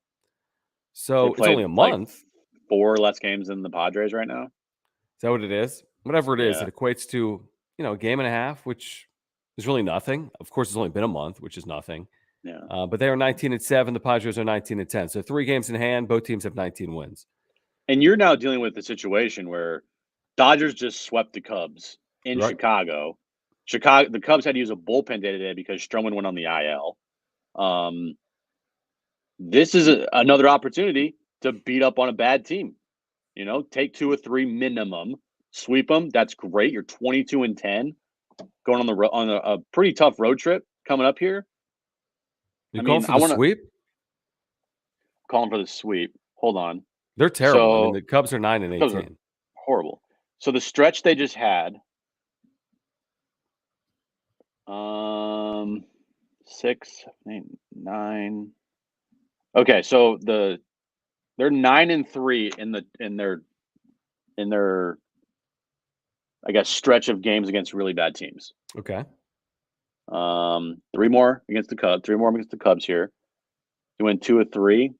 So it's only a month. Like 4 less games than the Padres right now. Is that what it is? Whatever it is, it equates to, a game and a half, which is really nothing. Of course, it's only been a month, which is nothing. Yeah. But they are 19-7. The Padres are 19-10. So 3 games in hand. Both teams have 19 wins. And you're now dealing with the situation where Dodgers just swept the Cubs in Chicago. The Cubs had to use a bullpen day today because Stroman went on the IL. This is another opportunity to beat up on a bad team. Take 2 or 3 minimum, sweep them. That's great. You're 22-10, going on a pretty tough road trip coming up here. You're calling for the sweep? Calling for the sweep. Hold on. They're terrible. The Cubs are 9-18. Cubs are horrible. So the stretch they just had, 6, 8, 9. Okay, so they're 9-3 in their I guess stretch of games against really bad teams. Okay. 3 more against the Cubs. 3 more against the Cubs here. You win 2 of 3,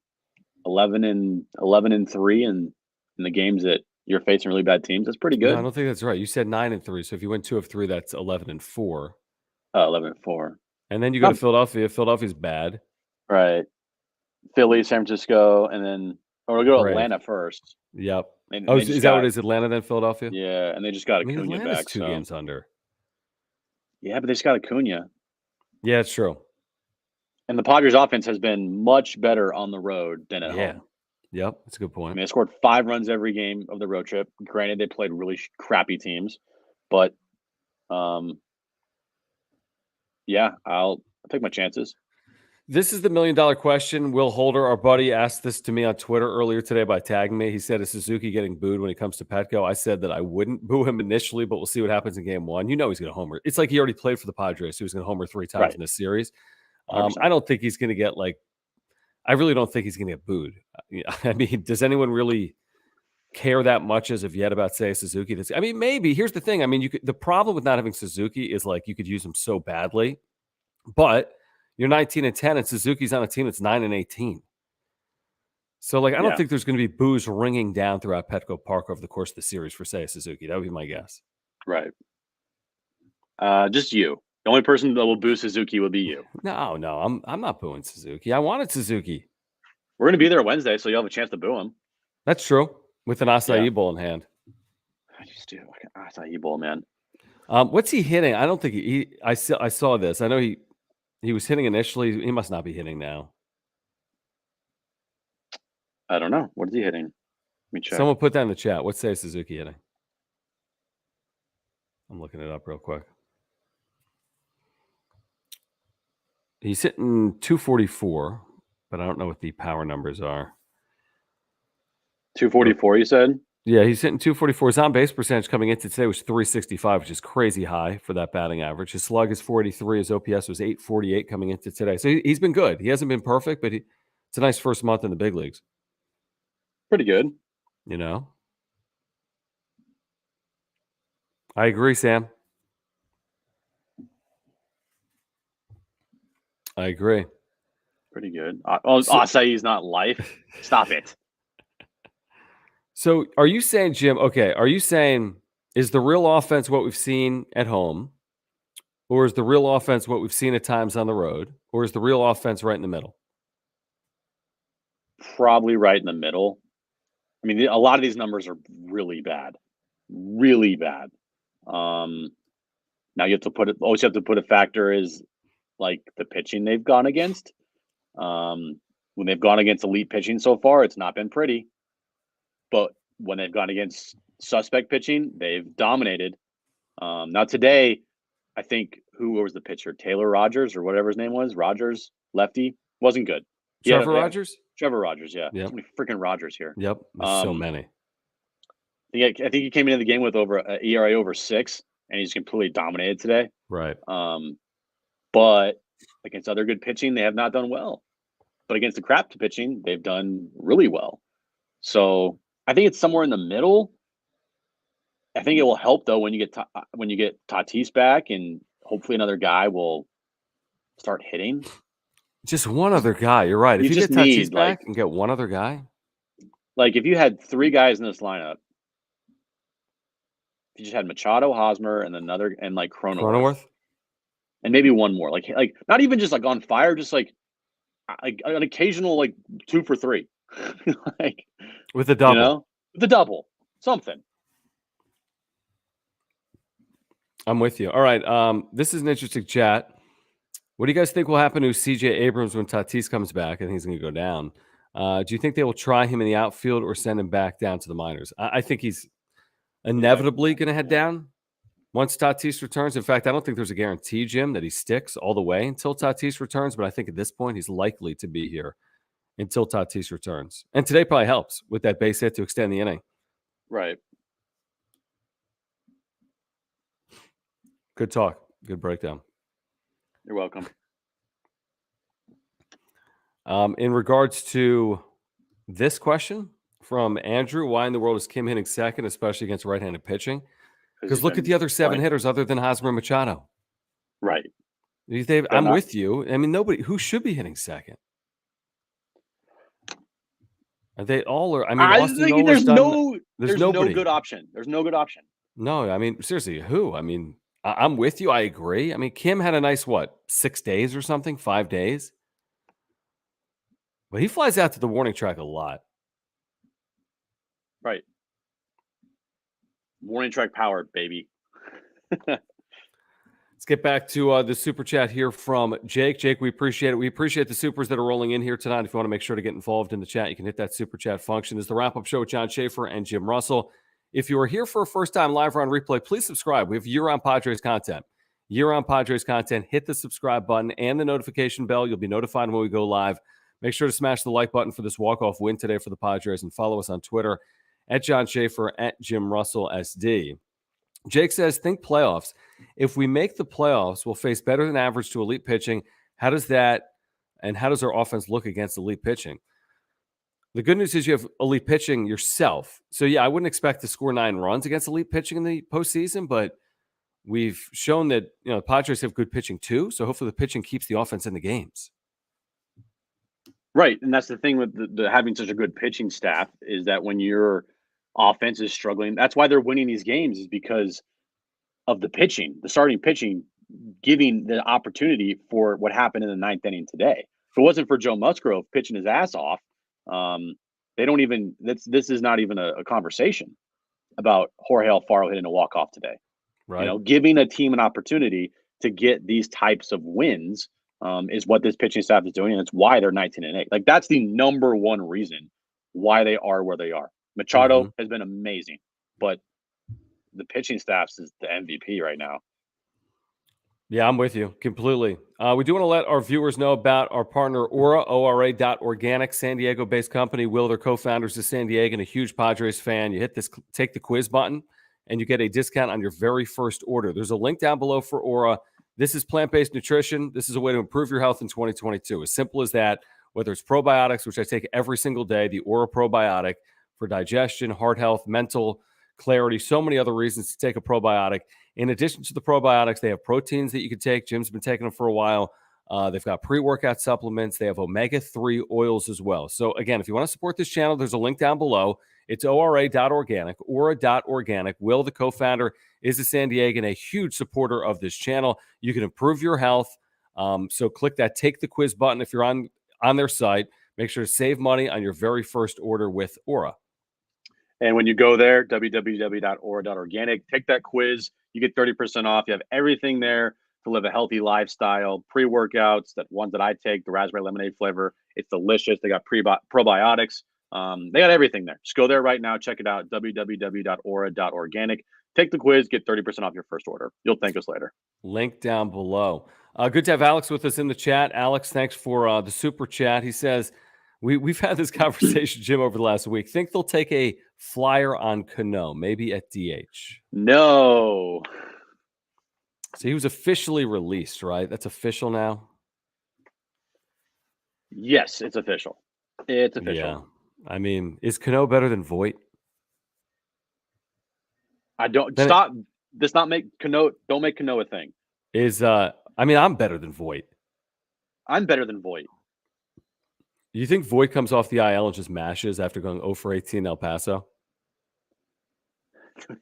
11-3 in the games that you're facing really bad teams. That's pretty good. No, I don't think that's right. You said 9-3. So if you win 2 of 3, that's 11-4. 11-4. And then you go to Philadelphia. Philadelphia's bad. Right. Philly, San Francisco, and then we'll go to Atlanta first. Yep. Is that what it is? Atlanta, then Philadelphia? Yeah, and they just got Acuna Atlanta's back. 2 games under. Yeah, but they just got Acuna. Yeah, it's true. And the Padres' offense has been much better on the road than at home. Yep, that's a good point. I mean, they scored 5 runs every game of the road trip. Granted, they played really crappy teams, but I'll take my chances. This is the $1 million question. Will Holder, our buddy, asked this to me on Twitter earlier today by tagging me. He said, is Suzuki getting booed when he comes to Petco? I said that I wouldn't boo him initially, but we'll see what happens in game 1. He's going to homer. It's like he already played for the Padres. So he was going to homer 3 times in this series. I don't think he's going to get I really don't think he's going to get booed. I mean, does anyone really care that much as of yet about, say, Suzuki? I mean, maybe. Here's the thing. I mean, the problem with not having Suzuki is you could use him so badly, but you're 19-10, and Suzuki's on a team that's 9-18. So, I don't think there's going to be boos ringing down throughout Petco Park over the course of the series for, say, Suzuki. That would be my guess. Right. Just you. The only person that will boo Suzuki will be you. No, I'm not booing Suzuki. I wanted Suzuki. We're going to be there Wednesday, so you'll have a chance to boo him. That's true. With an acai bowl in hand. I just do. Acai bowl, man. What's he hitting? I don't think I saw this. I know he was hitting initially. He must not be hitting now. I don't know. What is he hitting? Let me check. Someone put that in the chat. What's say Suzuki hitting? I'm looking it up real quick. He's hitting 244, but I don't know what the power numbers are. 244, you said? Yeah, he's hitting 244. His on-base percentage coming into today was 365, which is crazy high for that batting average. His slug is 483. His OPS was 848 coming into today. So he's been good. He hasn't been perfect, but it's a nice first month in the big leagues. Pretty good. I agree, Sam. I agree. Pretty good. Acai's not life. Stop it. So are you saying, Jim, okay, are you saying is the real offense what we've seen at home? Or is the real offense what we've seen at times on the road? Or is the real offense right in the middle? Probably right in the middle. I mean, a lot of these numbers are really bad. Really bad. Now you have to always have to put a factor is like the pitching they've gone against. When they've gone against elite pitching so far, it's not been pretty. But when they've gone against suspect pitching, they've dominated. Now today, I think who was the pitcher? Taylor Rogers or whatever his name was. Rogers, lefty, wasn't good. Trevor Rogers? Trevor Rogers, yeah. Yep. So many freaking Rogers here. Yep. There's so many. I think he came into the game with over an ERA over 6, and he's completely dominated today. Right. But against other good pitching, they have not done well. But against the crap pitching, they've done really well. So I think it's somewhere in the middle. I think it will help though when you get Tatis back, and hopefully another guy will start hitting. Just one other guy. You're right. If you get Tatis back and get one other guy, like if you had 3 guys in this lineup, if you just had Machado, Hosmer, and another, and like Cronenworth, and maybe one more, like not even just like on fire, just like an occasional like 2 for 3, like with a double, with a double, something. I'm with you. All right. This is an interesting chat. What do you guys think will happen to CJ Abrams when Tatis comes back? I think he's going to go down. Do you think they will try him in the outfield or send him back down to the minors? I think he's inevitably going to head down once Tatis returns. In fact, I don't think there's a guarantee, Jim, that he sticks all the way until Tatis returns. But I think at this point, he's likely to be here until Tatis returns. And today probably helps with that base hit to extend the inning. Right. Good talk. Good breakdown. You're welcome. In regards to this question from Andrew, why in the world is Kim hitting second, especially against right-handed pitching? Because look at the other 7 hitters other than Hosmer and Machado. Right. I'm with you. I mean, who should be hitting second? Are they all? Or I mean, Austin there's nobody. No good option. There's no good option. No, I mean, seriously, who? I mean, I'm with you. I agree. I mean, Kim had a nice, 6 days or something, 5 days? But he flies out to the warning track a lot. Right. Warning track power, baby. Let's get back to the super chat here from Jake. Jake, we appreciate it. We appreciate the supers that are rolling in here tonight. If you want to make sure to get involved in the chat, you can hit that super chat function. It's the wrap-up show with John Schaefer and Jim Russell. If you are here for a first time live or on replay, please subscribe. We have year-round Padres content. Year-round Padres content. Hit the subscribe button and the notification bell. You'll be notified when we go live. Make sure to smash the like button for this walk-off win today for the Padres, and follow us on Twitter at John Schaefer, at Jim Russell SD. Jake says, think playoffs. If we make the playoffs, we'll face better than average to elite pitching. How does our offense look against elite pitching? The good news is you have elite pitching yourself. So, yeah, I wouldn't expect to score 9 runs against elite pitching in the postseason, but we've shown that the Padres have good pitching too. So hopefully the pitching keeps the offense in the games. Right, and that's the thing with the having such a good pitching staff is that when your offense is struggling, that's why they're winning these games, is because of the pitching, the starting pitching, giving the opportunity for what happened in the 9th inning today. If it wasn't for Joe Musgrove pitching his ass off, they don't even. This is not even a conversation about Jorge Alfaro hitting a walk-off today. Right, giving a team an opportunity to get these types of wins. Is what this pitching staff is doing, and it's why they're 19-8. Like, that's the number one reason why they are where they are. Machado has been amazing, but the pitching staff is the MVP right now. Yeah, I'm with you completely. We do want to let our viewers know about our partner Aura, ORA.organic, San Diego-based company. Will, their co-founders is San Diego and a huge Padres fan. You hit this, take the quiz button, and you get a discount on your very first order. There's a link down below for Aura. This is plant-based nutrition. This is a way to improve your health in 2022. As simple as that, whether it's probiotics, which I take every single day, the Aura probiotic for digestion, heart health, mental clarity, so many other reasons to take a probiotic. In addition to the probiotics, they have proteins that you can take. Jim's been taking them for a while. They've got pre-workout supplements. They have omega-3 oils as well. So again, if you want to support this channel, there's a link down below. It's ora.organic, ora.organic. Will, the co-founder, is a San Diegan, and a huge supporter of this channel. You can improve your health. So click that Take the Quiz button if you're on their site. Make sure to save money on your very first order with Ora. And when you go there, www.ora.organic, take that quiz. You get 30% off. You have everything there to live a healthy lifestyle. Pre-workouts, that ones that I take, the raspberry lemonade flavor. It's delicious. They got probiotics. They got everything there. Just go there right now. Check it out, www.ora.organic. Take the quiz, get 30% off your first order. You'll thank us later. Link down below. Good to have Alex with us in the chat. Alex, thanks for the super chat. He says, we've had this conversation, Jim, over the last week. Think they'll take a flyer on Cano, maybe at DH? No. So he was officially released, right? That's official now? Yes, it's official. It's official. Yeah. I mean, is Cano better than Voit? Don't make Cano a thing. I'm better than Voit. I'm better than Voit. You think Voit comes off the IL and just mashes after going 0 for 18 in El Paso?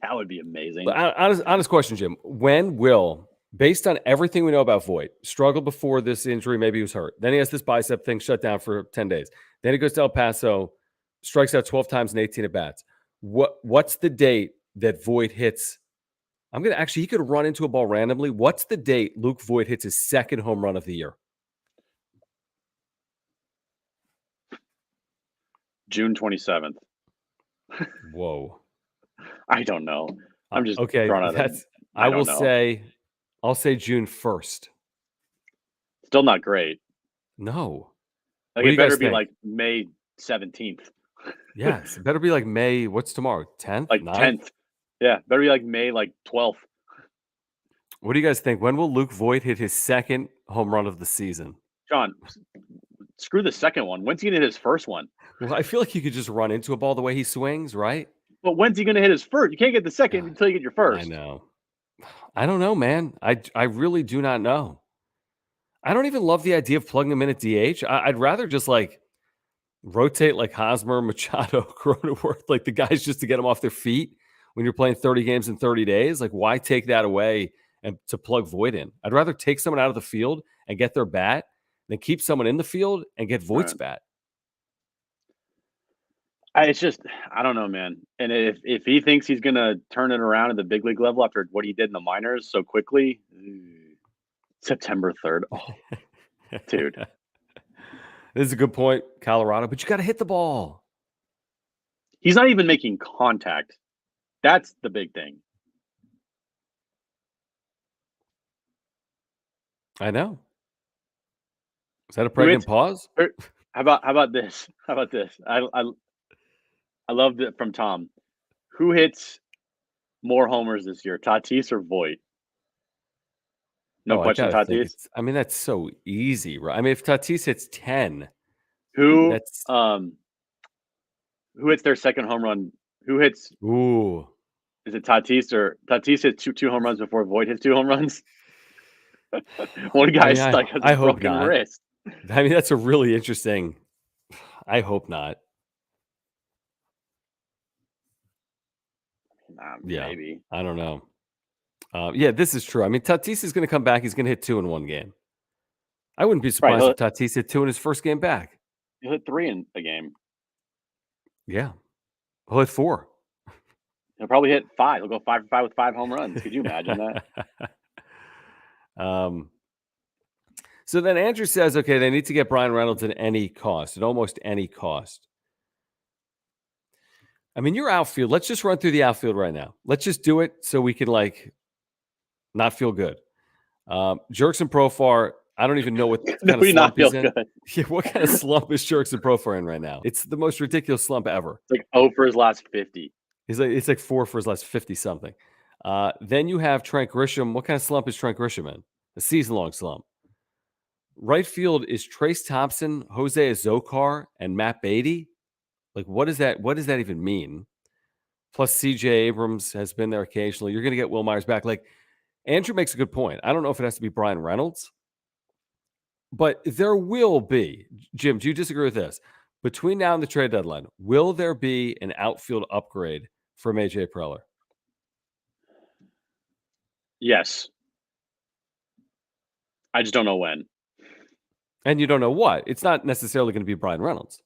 That would be amazing. Honest question, Jim. When will, based on everything we know about Voit, struggled before this injury, maybe he was hurt. Then he has this bicep thing shut down for 10 days. Then he goes to El Paso, strikes out 12 times in 18 at-bats. What's the date that Voit hits? He could run into a ball randomly. What's the date Luke Voit hits his second home run of the year? June 27th. Whoa. I don't know. I'm just okay. I'll say June 1st. Still not great. No. Like it better be like May 17th. Yes, it better be like May. What's tomorrow? 10th? Like 9th? 10th. Yeah, better be like May 12th. What do you guys think? When will Luke Voit hit his second home run of the season? John, screw the second one. When's he going to hit his first one? Well, I feel like you could just run into a ball the way he swings, right? But when's he going to hit his first? You can't get the second until you get your first. I know. I don't know, man. I really do not know. I don't even love the idea of plugging him in at DH. I'd rather just rotate like Hosmer, Machado, Cronenworth, like the guys just to get them off their feet when you're playing 30 games in 30 days. Like, why take that away and to plug Voit in? I'd rather take someone out of the field and get their bat than keep someone in the field and get Voigt's bat. It's just, I don't know, man. And if he thinks he's going to turn it around at the big league level after what he did in the minors so quickly, September 3rd. Oh, dude. This is a good point, Colorado, but you got to hit the ball. He's not even making contact. That's the big thing. I know. Is that a pregnant pause? How about this? I loved it from Tom. Who hits more homers this year, Tatis or Voit? No question, Tatis. That's so easy, right? If Tatis hits 10, who hits their second home run? Who hits? Ooh, is it Tatis or Tatis hits two home runs before Voit hits 2 home runs? One guy has a broken wrist. That's a really interesting. I hope not. Maybe. I don't know. This is true. Tatis is going to come back. He's going to hit 2 in one game. I wouldn't be surprised if Tatis hit 2 in his first game back. He'll hit 3 in a game. Yeah. He'll hit 4. He'll probably hit 5. He'll go 5 for 5 with 5 home runs. Could you imagine that? So then Andrew says, okay, they need to get Brian Reynolds at any cost, at almost any cost. Your outfield, let's just run through the outfield right now. Let's just do it so we can not feel good. Jurickson Profar, I don't even know what kind of slump he's in. Yeah, what kind of slump is Jurickson Profar in right now? It's the most ridiculous slump ever. It's 0 for his last 50. It's 4 for his last 50 something. Then you have Trent Grisham. What kind of slump is Trent Grisham in? A season-long slump. Right field is Trace Thompson, Jose Azocar, and Matt Beatty. What does that even mean? Plus, CJ Abrams has been there occasionally. You're going to get Will Myers back. Andrew makes a good point. I don't know if it has to be Brian Reynolds. But there will be, Jim, do you disagree with this? Between now and the trade deadline, will there be an outfield upgrade from AJ Preller? Yes. I just don't know when. And you don't know what. It's not necessarily going to be Brian Reynolds.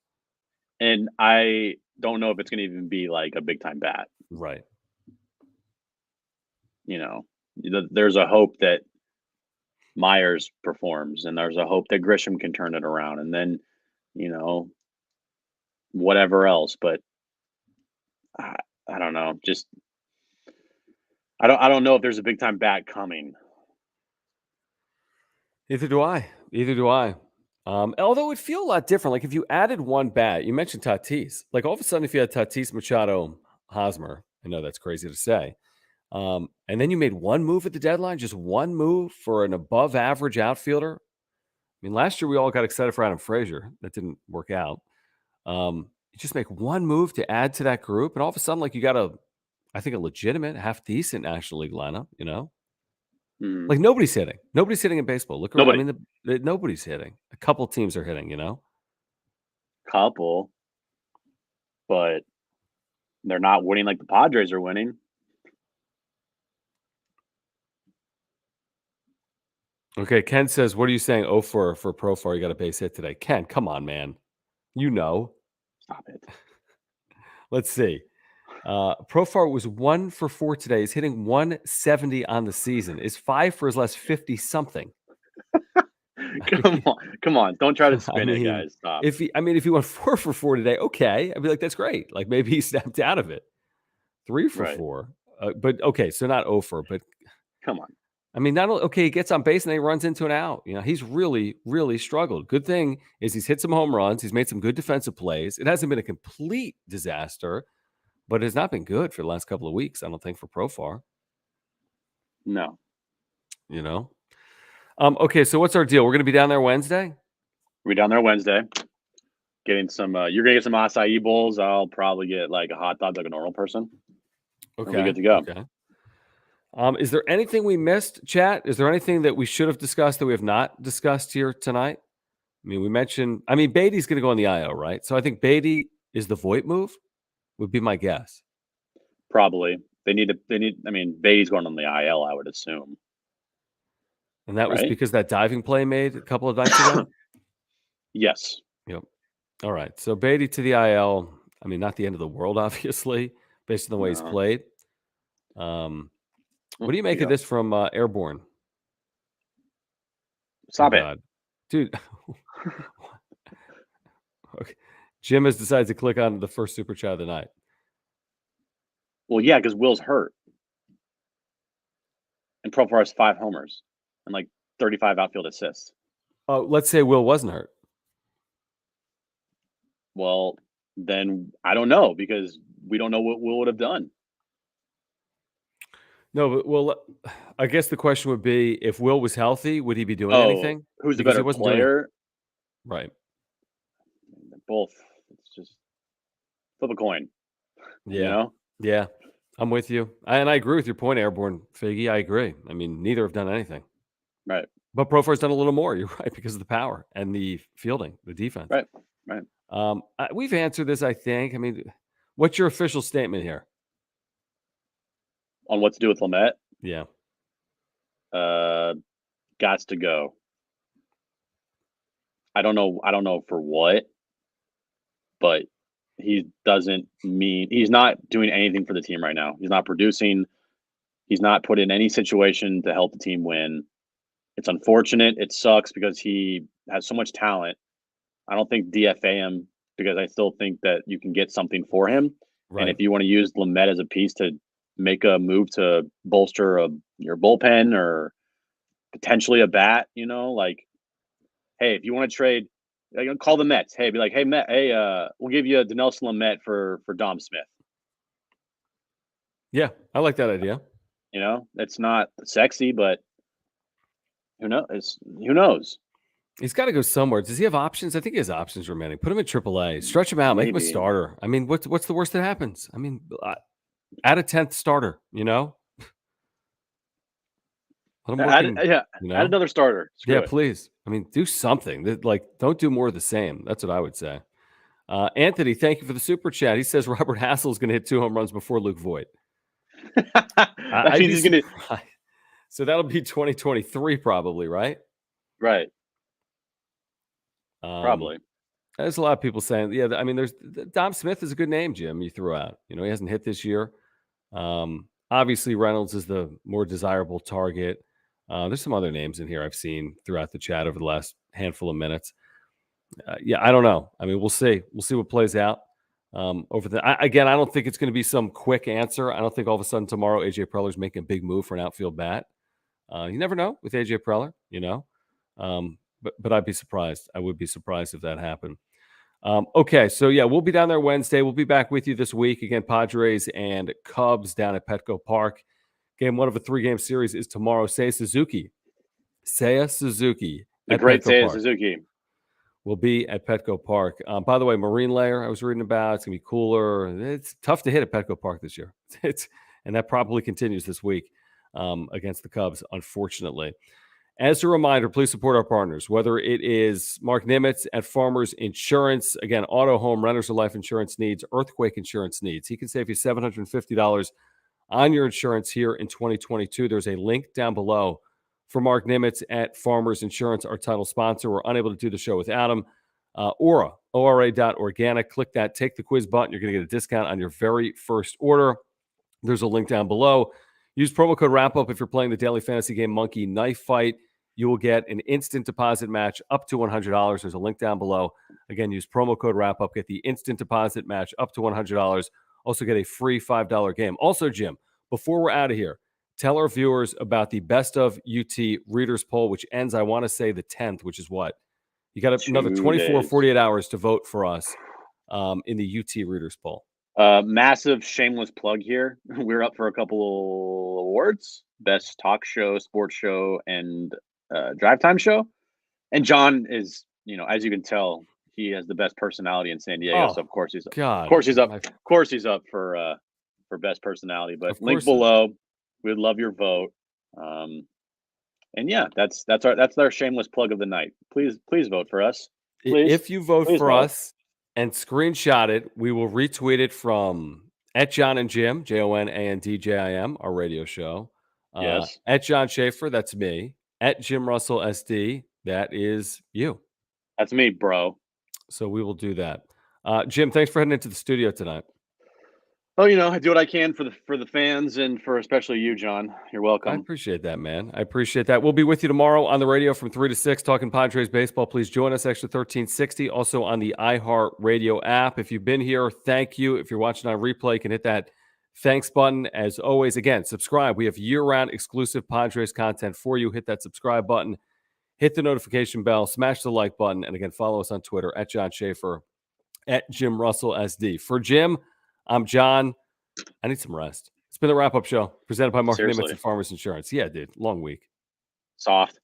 And I don't know if it's going to even be like a big time bat. Right. You know, there's a hope that Myers performs, and there's a hope that Grisham can turn it around, and then, you know, whatever else. But I don't know. Just I don't know if there's a big time bat coming. Either do I. Although it would feel a lot different. Like if you added one bat, you mentioned Tatis. Like all of a sudden, if you had Tatis, Machado, Hosmer, I know that's crazy to say. And then you made one move at the deadline, just one move for an above average outfielder. I mean, last year we all got excited for Adam Frazier. That didn't work out. You just make one move to add to that group, and all of a sudden, like you got I think a legitimate, half decent National League lineup, Like nobody's hitting. Nobody's hitting in baseball. Look around. Nobody. I mean, nobody's hitting. A couple teams are hitting, Couple, but they're not winning like the Padres are winning. Okay, Ken says, what are you saying? Oh, for Profar, you got a base hit today. Ken, come on, man. Stop it. Let's see. Profar was 1 for 4 today. He's hitting 170 on the season. Is 5 for his last 50 something. Come on. Don't try to spin it, guys. Stop. If he went 4 for 4 today, okay. I'd be like, that's great. Like maybe he snapped out of it. 3 for 4. But okay, so not 0 for, but come on. I mean, not only, okay, he gets on base and then he runs into an out. He's really, really struggled. Good thing is he's hit some home runs. He's made some good defensive plays. It hasn't been a complete disaster, but it has not been good for the last couple of weeks, I don't think, for Profar. No. Okay, so what's our deal? We're going to be down there Wednesday? We're down there Wednesday. Getting some, you're going to get some acai bowls. I'll probably get like a hot dog like a normal person. Okay. We'll be good to go. Okay. Is there anything we missed, chat? Is there anything that we should have discussed that we have not discussed here tonight? I mean, we mentioned, Beatty's going to go on the IO, right? So I think Beatty is the Voit move, would be my guess. Probably. Beatty's going on the IL, I would assume. And that was because that diving play made a couple of nights ago? Yes. Yep. All right. So Beatty to the IL. Not the end of the world, obviously, based on the way he's played. What do you make of this from Airborne? Stop it. Dude. Okay. Jim has decided to click on the first super chat of the night. Well, yeah, because Will's hurt. And Profar has 5 homers and like 35 outfield assists. Oh, let's say Will wasn't hurt. Well, then I don't know because we don't know what Will would have done. No, but I guess the question would be, if Will was healthy, would he be doing anything? Who's the better player? Right. Both. It's just flip a coin. Yeah. Yeah. I'm with you. And I agree with your point, Airborne Figgy. I agree. Neither have done anything. Right. But Profar's done a little more. You're right, because of the power and the fielding, the defense. Right. We've answered this, I think. What's your official statement here? On what to do with Lamet? Yeah. Gots to go. I don't know for what, but he's not doing anything for the team right now. He's not producing. He's not put in any situation to help the team win. It's unfortunate. It sucks because he has so much talent. I don't think DFA him because I still think that you can get something for him. Right. And if you want to use Lamet as a piece to make a move to bolster your bullpen or potentially a bat, hey, if you want to trade, call the Mets. Hey, be like, hey, Met, we'll give you Dinelson Lamet for Dom Smith. Yeah, I like that idea. It's not sexy, but who knows? He's got to go somewhere. Does he have options? I think he has options remaining. Put him in AAA. Stretch him out. Maybe. Make him a starter. What's the worst that happens? Add a 10th starter, Let him work in, add another starter. Screw Yeah, it. please. I mean, do something. Like, don't do more of the same. That's what I would say. Anthony, thank you for the super chat. He says Robert Hassel is going to hit 2 home runs before Luke Voigt. That I'd means be he's going to. surprised. So that'll be 2023 probably, right? Right. Probably. There's a lot of people saying, yeah, I mean, there's Dom Smith is a good name, Jim, you threw out. He hasn't hit this year. Obviously, Reynolds is the more desirable target. There's some other names in here I've seen throughout the chat over the last handful of minutes. Yeah, I don't know. I mean, we'll see. We'll see what plays out. I don't think it's going to be some quick answer. I don't think all of a sudden tomorrow AJ Preller's making a big move for an outfield bat. You never know with AJ Preller, but I'd be surprised. I would be surprised if that happened. Okay, so yeah, we'll be down there Wednesday. We'll be back with you this week. Again, Padres and Cubs down at Petco Park. Game 1 of a 3-game series is tomorrow. Seiya Suzuki. The great Seiya Suzuki. Will be at Petco Park. By the way, marine layer I was reading about, it's going to be cooler. It's tough to hit at Petco Park this year. And that probably continues this week against the Cubs, unfortunately. As a reminder, please support our partners, whether it is Mark Nimitz at Farmers Insurance, again, auto, home, renters or life insurance needs, earthquake insurance needs. He can save you $750 on your insurance here in 2022. There's a link down below for Mark Nimitz at Farmers Insurance, our title sponsor. We're unable to do the show without him. Ora, ORA.organic. Click that, take the quiz button. You're going to get a discount on your very first order. There's a link down below. Use promo code WRAPUP if you're playing the daily fantasy game Monkey Knife Fight. You will get an instant deposit match up to $100. There's a link down below. Again, use promo code WRAPUP. Get the instant deposit match up to $100. Also get a free $5 game. Also, Jim, before we're out of here, tell our viewers about the Best of UT Readers Poll, which ends, I want to say, the 10th, which is what? You got another 24, 48 hours to vote for us in the UT Readers Poll. Massive shameless plug here. We're up for a couple awards: best talk show, sports show, and drive time show. And John is, as you can tell, he has the best personality in San Diego. So of course he's up for best personality. But link below. We'd love your vote. And yeah, that's our shameless plug of the night. Please vote for us. Please. If you vote for us and screenshot it, we will retweet it from at John and Jim, JONANDJIM, our radio show. Yes. At John Schaefer, that's me. At Jim Russell SD, that is you. That's me, bro. So we will do that. Jim, thanks for heading into the studio tonight. Oh, I do what I can for the fans and for especially you, John. You're welcome. I appreciate that, man. I appreciate that. We'll be with you tomorrow on the radio from 3 to 6 talking Padres baseball. Please join us, Extra 1360, also on the iHeart Radio app. If you've been here, thank you. If you're watching on replay, you can hit that thanks button. As always, again, subscribe. We have year-round exclusive Padres content for you. Hit that subscribe button. Hit the notification bell. Smash the like button. And again, follow us on Twitter at John Schaefer, at Jim Russell SD. For Jim, I'm John. I need some rest. It's been the wrap-up show presented by Mark Nimitz and Farmers Insurance. Yeah, dude. Long week. Soft.